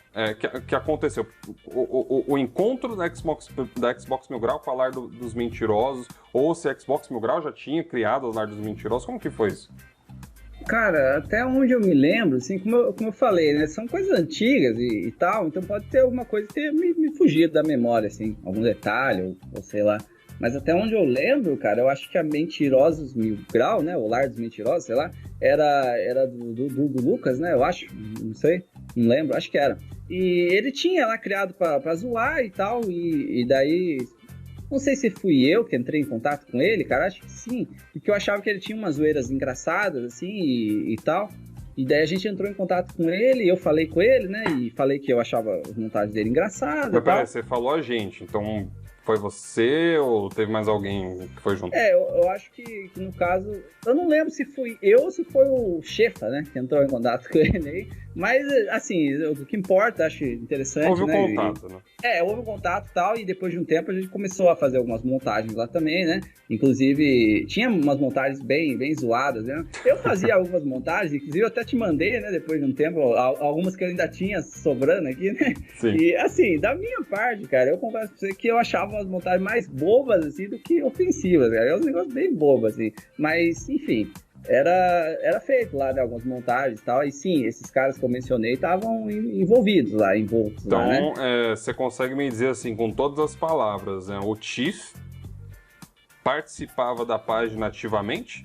que aconteceu? O encontro da Xbox Mil Grau com a Lar dos Mentirosos, ou se a Xbox Mil Grau já tinha criado a Lar dos Mentirosos, como que foi isso? Cara, até onde eu me lembro, assim, como eu falei, né, são coisas antigas e tal, então pode ter alguma coisa que tenha me fugido da memória, assim, algum detalhe, ou sei lá. Mas até onde eu lembro, cara, eu acho que a Mentirosos Mil Grau, né, o Lar dos Mentirosos, sei lá, era do Lucas, né, eu acho, não sei, não lembro, acho que era. E ele tinha lá criado pra zoar e tal, e daí... Não sei se fui eu que entrei em contato com ele, cara, acho que sim, porque eu achava que ele tinha umas zoeiras engraçadas, assim, e tal, e daí a gente entrou em contato com ele, eu falei com ele, né, e falei que eu achava as montagens dele engraçadas. Mas peraí, você falou a gente, então foi você ou teve mais alguém que foi junto? Eu acho que no caso, eu não lembro se fui eu ou se foi o Chefa, né, que entrou em contato com ele aí, mas, assim, o que importa, acho interessante, houve né. Houve um contato, né? Houve um contato e tal, e depois de um tempo a gente começou a fazer algumas montagens lá também, né? Inclusive, tinha umas montagens bem zoadas, né? Eu fazia algumas montagens, inclusive eu até te mandei, né, depois de um tempo, algumas que eu ainda tinha sobrando aqui, né? Sim. E, assim, da minha parte, cara, eu confesso pra você que eu achava umas montagens mais bobas, assim, do que ofensivas, cara. É um negócio bem bobo, assim. Mas, enfim... Era feito lá, né, algumas montagens e tal, e sim, esses caras que eu mencionei estavam envolvidos lá, envoltos então, lá, né? Você consegue me dizer assim, com todas as palavras, né, o Chief participava da página ativamente?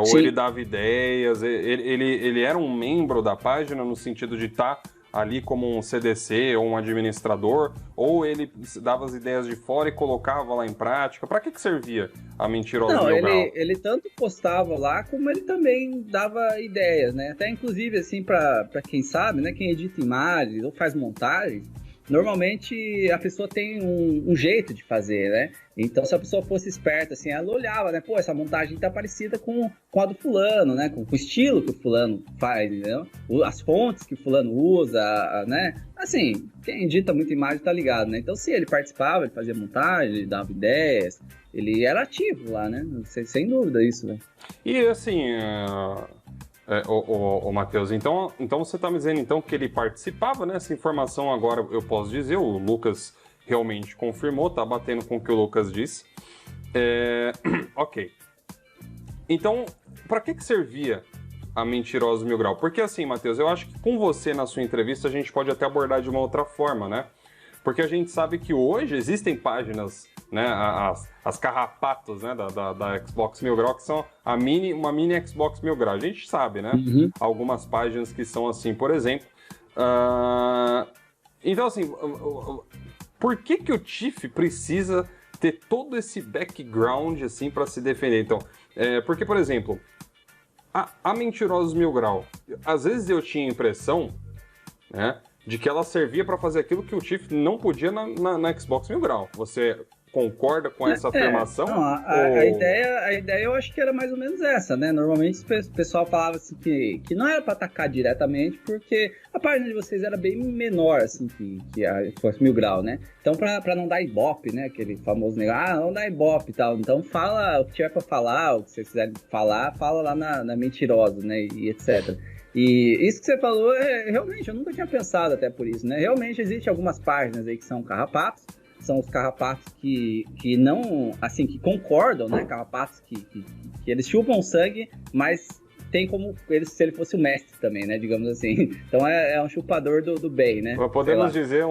Ou Sim. ele dava ideias, ele era um membro da página no sentido de estar ali como um CDC ou um administrador, ou ele dava as ideias de fora e colocava lá em prática? Para que servia a Mentirosa Mil Grau? Ele tanto postava lá, como ele também dava ideias, né? Até inclusive, assim, para quem sabe, né? Quem edita imagens ou faz montagens, normalmente a pessoa tem um jeito de fazer, né? Então, se a pessoa fosse esperta, assim, ela olhava, né? Pô, essa montagem tá parecida com a do fulano, né? Com o estilo que o fulano faz, entendeu? As fontes que o fulano usa, né? Assim, quem edita muita imagem tá ligado, né? Então, se ele participava, ele fazia montagem, ele dava ideias, ele era ativo lá, né? Sem dúvida isso, né? E, assim... Matheus, então você está me dizendo então que ele participava, né? Essa informação agora eu posso dizer, o Lucas realmente confirmou, tá batendo com o que o Lucas disse. Ok. Então, para que servia a Mentirosa Mil Grau? Porque assim, Matheus, eu acho que com você na sua entrevista a gente pode até abordar de uma outra forma, né? Porque a gente sabe que hoje existem páginas, né, as carrapatos, né, da Xbox Mil Grau, que são uma mini Xbox Mil Grau. A gente sabe, né? Uhum. Algumas páginas que são assim, por exemplo. Então, assim, por que o Chief precisa ter todo esse background, assim, para se defender? Então, porque, por exemplo, a Mentirosa Mil Grau, às vezes eu tinha a impressão, né, de que ela servia para fazer aquilo que o Chief não podia na Xbox Mil Grau. Você concorda com essa afirmação? Não, a ideia eu acho que era mais ou menos essa, né? Normalmente o pessoal falava assim que não era para atacar diretamente, porque a página de vocês era bem menor, assim, que a Xbox Mil Grau, né? Então, para não dar ibope, né? Aquele famoso negócio, não dá ibope e tal. Então, fala o que tiver para falar, o que vocês quiserem falar, fala lá na Mentirosa, né? E etc. E isso que você falou, realmente, eu nunca tinha pensado até por isso, né? Realmente existem algumas páginas aí que são carrapatos, são os carrapatos que não, assim, que concordam, né? Carrapatos que eles chupam sangue, mas tem como se ele fosse o mestre também, né? Digamos assim. Então é um chupador do bem, né? Podemos dizer,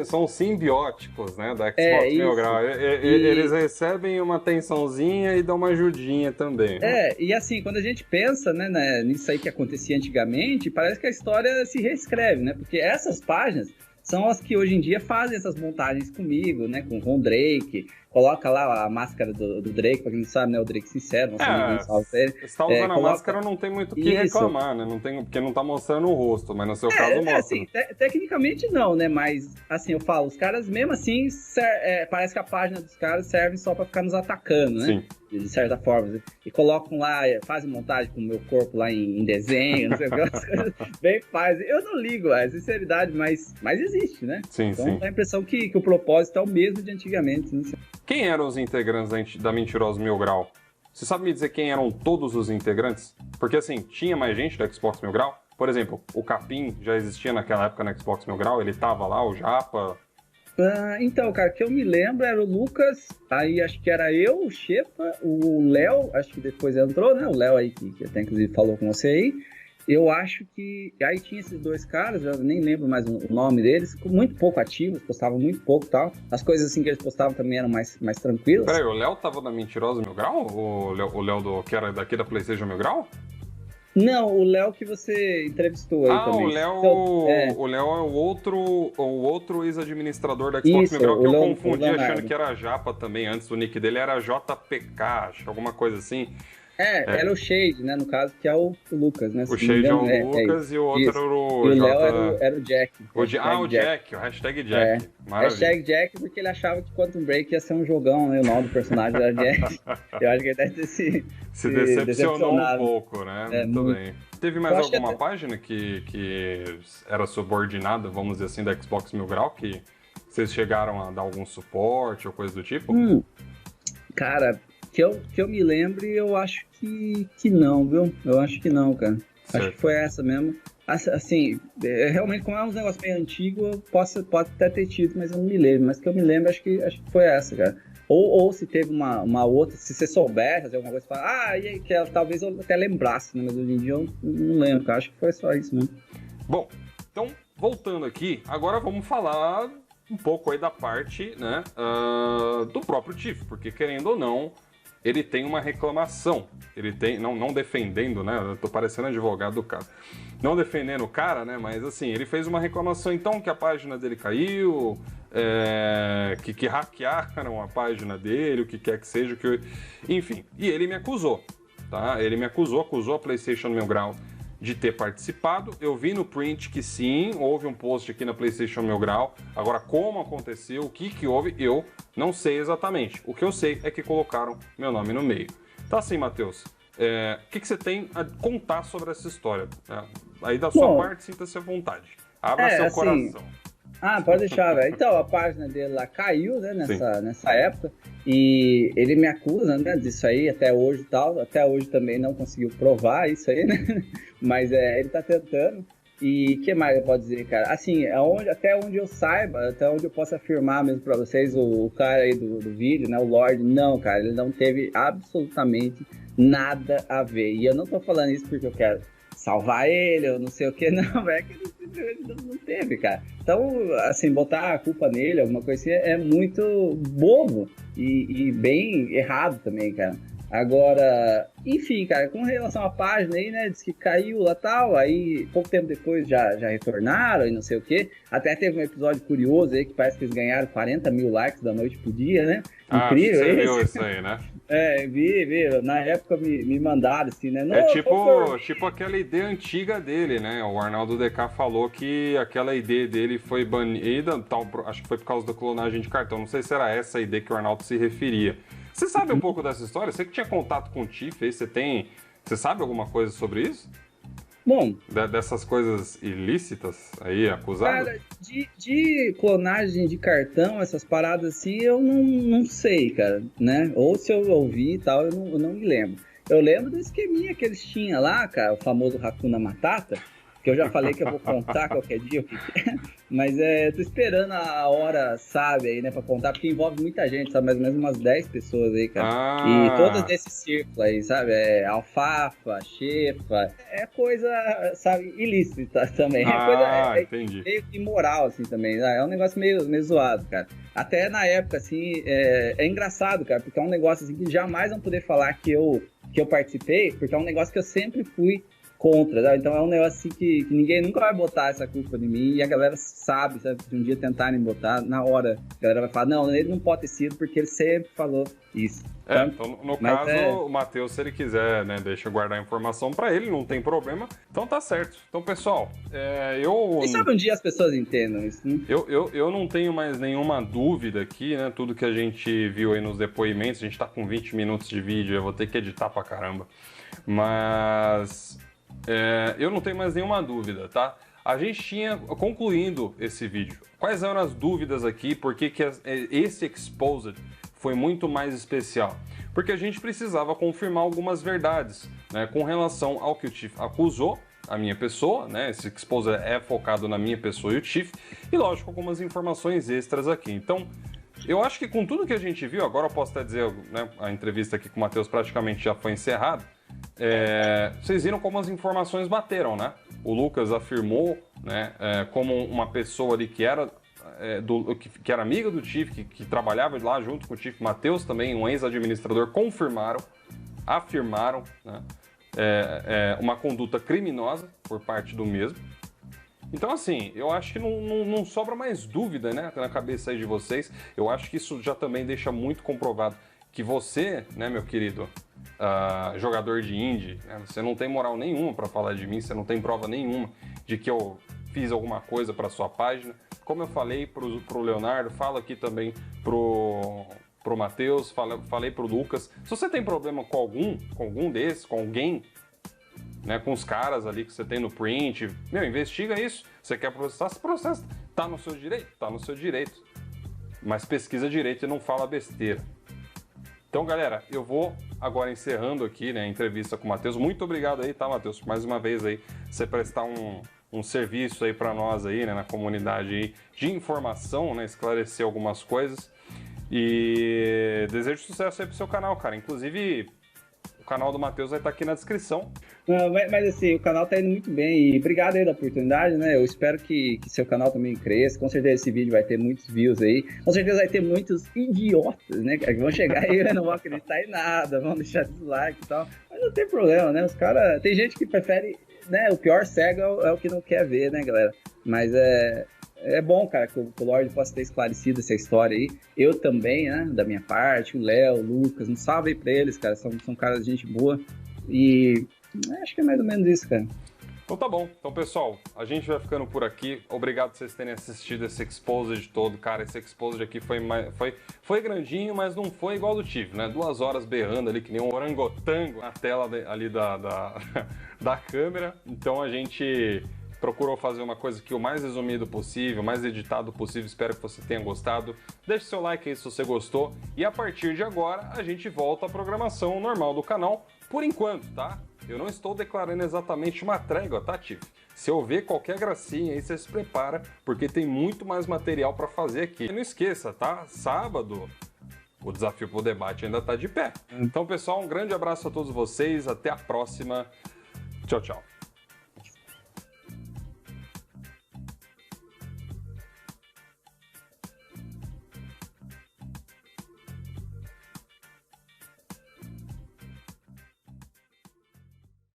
são simbióticos, né? Da Xbox Mil Grau. Eles recebem uma atençãozinha e dão uma ajudinha também. E assim, quando a gente pensa, né, nisso aí que acontecia antigamente, parece que a história se reescreve, né? Porque essas páginas são as que hoje em dia fazem essas montagens comigo, né? Com o Drake, coloca lá a máscara do Drake, pra quem não sabe, né? O Drake sincero, nosso amigo, salve pra ele. Se tá usando a coloca... máscara, não tem muito o que reclamar, né? Não tem, porque não tá mostrando o rosto, mas no seu caso mostra. Assim, tecnicamente não, né? Mas, assim, eu falo, os caras mesmo assim, parece que a página dos caras serve só pra ficar nos atacando, né? Sim. De certa forma. E colocam lá, fazem montagem com o meu corpo lá em desenho, não sei o que, as coisas bem fazem. Eu não ligo, é sinceridade, mas existe, né? Sim, então sim. dá a impressão que o propósito é o mesmo de antigamente, né? Quem eram os integrantes da Mentirosa Mil Grau? Você sabe me dizer quem eram todos os integrantes? Porque assim, tinha mais gente do Xbox Mil Grau? Por exemplo, o Capim já existia naquela época no Xbox Mil Grau? Ele tava lá, o Japa... Então, cara, que eu me lembro era o Lucas, aí acho que era eu, o Xepa, o Léo, acho que depois entrou, né? O Léo aí, que até inclusive falou com você aí. Eu acho que... Aí tinha esses dois caras, eu nem lembro mais o nome deles, muito pouco ativos, postavam muito pouco e tal. As coisas assim que eles postavam também eram mais tranquilas. Peraí, o Léo tava na Mentirosa Mil Grau? O Léo que era daqui da PlayStation Mil Grau? Não, o Léo que você entrevistou aí também. O Léo é o outro ex-administrador da Xbox Mil Grau que eu confundi achando que era Japa também. Antes o nick dele era JPK, acho que alguma coisa assim. Era o Shade, né, no caso, que é o Lucas, né? O Shade é o Lucas e o outro era o E o Léo era o Jack. O Jack, o hashtag Jack. Maravilha. Hashtag Jack porque ele achava que Quantum Break ia ser um jogão, né? O nome do personagem era Jack. Eu acho que ele deve ter se decepcionou um pouco, né? Muito bem. Teve mais alguma que página que era subordinada, vamos dizer assim, da Xbox Mil Grau, que vocês chegaram a dar algum suporte ou coisa do tipo? Cara, que eu me lembre, eu acho que não, viu? Eu acho que não, cara. Certo. Acho que foi essa mesmo. Assim, realmente, como é uns negócios meio antigos, pode até ter tido, mas eu não me lembro. Mas que eu me lembro, acho que foi essa, cara. Ou se teve uma outra, se você soubesse fazer alguma coisa, fala, e aí, que talvez eu até lembrasse, né? Mas hoje em dia eu não lembro, cara. Acho que foi só isso mesmo. Bom, então, voltando aqui, agora vamos falar um pouco aí da parte, né, do próprio Tiff, porque querendo ou não, ele tem uma reclamação. Ele tem, não defendendo, né? Eu tô parecendo advogado do cara. Não defendendo o cara, né? Mas assim, ele fez uma reclamação então que a página dele caiu, que hackearam a página dele, o que quer que seja, enfim. E ele me acusou, tá? Ele me acusou a PlayStation Mil Grau de ter participado. Eu vi no print que sim, houve um post aqui na PlayStation Mil Grau. Agora, como aconteceu, o que houve, eu não sei exatamente. O que eu sei é que colocaram meu nome no meio. Tá assim, Matheus. O que você tem a contar sobre essa história? Aí da sua parte, sinta-se à vontade. Abra seu coração. Pode deixar, velho. Então, a página dele lá caiu, né, nessa época. E ele me acusa, né, disso aí até hoje e tal. Até hoje também não conseguiu provar isso aí, né? Mas ele tá tentando. E o que mais eu posso dizer, cara? Assim, até onde eu saiba, até onde eu posso afirmar mesmo pra vocês, o cara aí do vídeo, né, o Lorde, não, cara, ele não teve absolutamente nada a ver. E eu não tô falando isso porque eu quero salvar ele, ou não sei o que, não, é que ele não teve, cara. Então, assim, botar a culpa nele, alguma coisa assim, é muito bobo e bem errado também, cara. Agora, enfim, cara, com relação à página aí, né, diz que caiu lá e tal, aí pouco tempo depois já retornaram e não sei o que. Até teve um episódio curioso aí que parece que eles ganharam 40 mil likes da noite pro dia, né? Incrível. Você viu isso aí, né? Vi. Na época me mandaram assim, né? É tipo aquela ideia antiga dele, né? O Arnaldo DK falou que aquela ID dele foi banida, tal, acho que foi por causa da clonagem de cartão. Não sei se era essa a ID que o Arnaldo se referia. Você sabe um pouco dessa história? Você que tinha contato com o Tiff aí, você sabe alguma coisa sobre isso? Bom, dessas coisas ilícitas aí, acusadas? Cara, de clonagem de cartão, essas paradas assim, eu não sei, cara, né? Ou se eu ouvi e tal, eu não me lembro. Eu lembro do esqueminha que eles tinham lá, cara, o famoso Hakuna Matata, que eu já falei que eu vou contar qualquer dia o que é, mas tô esperando a hora, sabe, aí, né, pra contar, porque envolve muita gente, sabe, mais ou menos umas 10 pessoas aí, cara, e todas desse círculo aí, sabe, alfafa, xepa, coisa, sabe, ilícita também, entendi. Meio imoral, assim, também, é um negócio meio zoado, cara, até na época, assim, é engraçado, cara, porque é um negócio, assim, que jamais vão poder falar que eu participei, porque é um negócio que eu sempre fui contra, né? Então é um negócio assim que ninguém nunca vai botar essa culpa em mim, e a galera sabe, se um dia tentarem botar, na hora a galera vai falar, não, ele não pode ter sido porque ele sempre falou isso. Então no caso, o Matheus, se ele quiser, né, deixa eu guardar a informação pra ele, não tem problema, então tá certo. Então, pessoal, Quem sabe um dia as pessoas entendam isso, né? Eu não tenho mais nenhuma dúvida aqui, né, tudo que a gente viu aí nos depoimentos, a gente tá com 20 minutos de vídeo, eu vou ter que editar pra caramba, mas eu não tenho mais nenhuma dúvida, tá? A gente tinha, concluindo esse vídeo, quais eram as dúvidas aqui, por que esse Exposed foi muito mais especial? Porque a gente precisava confirmar algumas verdades, né, com relação ao que o Tiff acusou, a minha pessoa, né, esse Exposed é focado na minha pessoa e o Tiff, e lógico, algumas informações extras aqui. Então, eu acho que com tudo que a gente viu, agora eu posso até dizer, né, a entrevista aqui com o Matheus praticamente já foi encerrada, vocês viram como as informações bateram, né? O Lucas afirmou, né, como uma pessoa ali que era que era amiga do Tiff, que trabalhava lá junto com o Tiff, Matheus também, um ex-administrador, afirmaram, né, uma conduta criminosa por parte do mesmo. Então, assim, eu acho que não sobra mais dúvida, né, na cabeça aí de vocês. Eu acho que isso já também deixa muito comprovado que você, né, meu querido jogador de indie, né, você não tem moral nenhuma para falar de mim, você não tem prova nenhuma de que eu fiz alguma coisa para sua página. Como eu falei pro Leonardo, falo aqui também pro Matheus, falei pro Lucas. Se você tem problema com algum desses, com alguém, né, com os caras ali que você tem no print, investiga isso. Você quer processar, se processa. Tá no seu direito? Tá no seu direito. Mas pesquisa direito e não fala besteira. Então, galera, eu vou agora encerrando aqui, né, a entrevista com o Matheus. Muito obrigado aí, tá, Matheus? Mais uma vez aí, você prestar um serviço aí para nós aí, né, na comunidade aí de informação, né, esclarecer algumas coisas. E desejo sucesso aí pro seu canal, cara. Inclusive, o canal do Matheus vai estar aqui na descrição. Não, mas assim, o canal tá indo muito bem e obrigado aí da oportunidade, né? Eu espero que seu canal também cresça. Com certeza esse vídeo vai ter muitos views aí. Com certeza vai ter muitos idiotas, né? Que vão chegar aí e não vão acreditar em nada, vão deixar dislike e tal. Mas não tem problema, né? Os caras... Tem gente que prefere, né? O pior cego é o que não quer ver, né, galera? Mas é bom, cara, que o Lorde possa ter esclarecido essa história aí. Eu também, né, da minha parte, o Léo, o Lucas, um salve aí pra eles, cara, são caras de gente boa. E acho que é mais ou menos isso, cara. Então tá bom. Então, pessoal, a gente vai ficando por aqui. Obrigado por vocês terem assistido esse Exposed todo. Cara, esse Exposed aqui foi grandinho, mas não foi igual do Tiff, né? 2 horas berrando ali, que nem um orangotango na tela ali da câmera. Então a gente procurou fazer uma coisa aqui o mais resumido possível, o mais editado possível. Espero que você tenha gostado. Deixe seu like aí se você gostou. E a partir de agora, a gente volta à programação normal do canal, por enquanto, tá? Eu não estou declarando exatamente uma trégua, tá, Tiff? Se eu ver qualquer gracinha aí, você se prepara, porque tem muito mais material para fazer aqui. E não esqueça, tá? Sábado, o Desafio pro Debate ainda tá de pé. Então, pessoal, um grande abraço a todos vocês. Até a próxima. Tchau, tchau.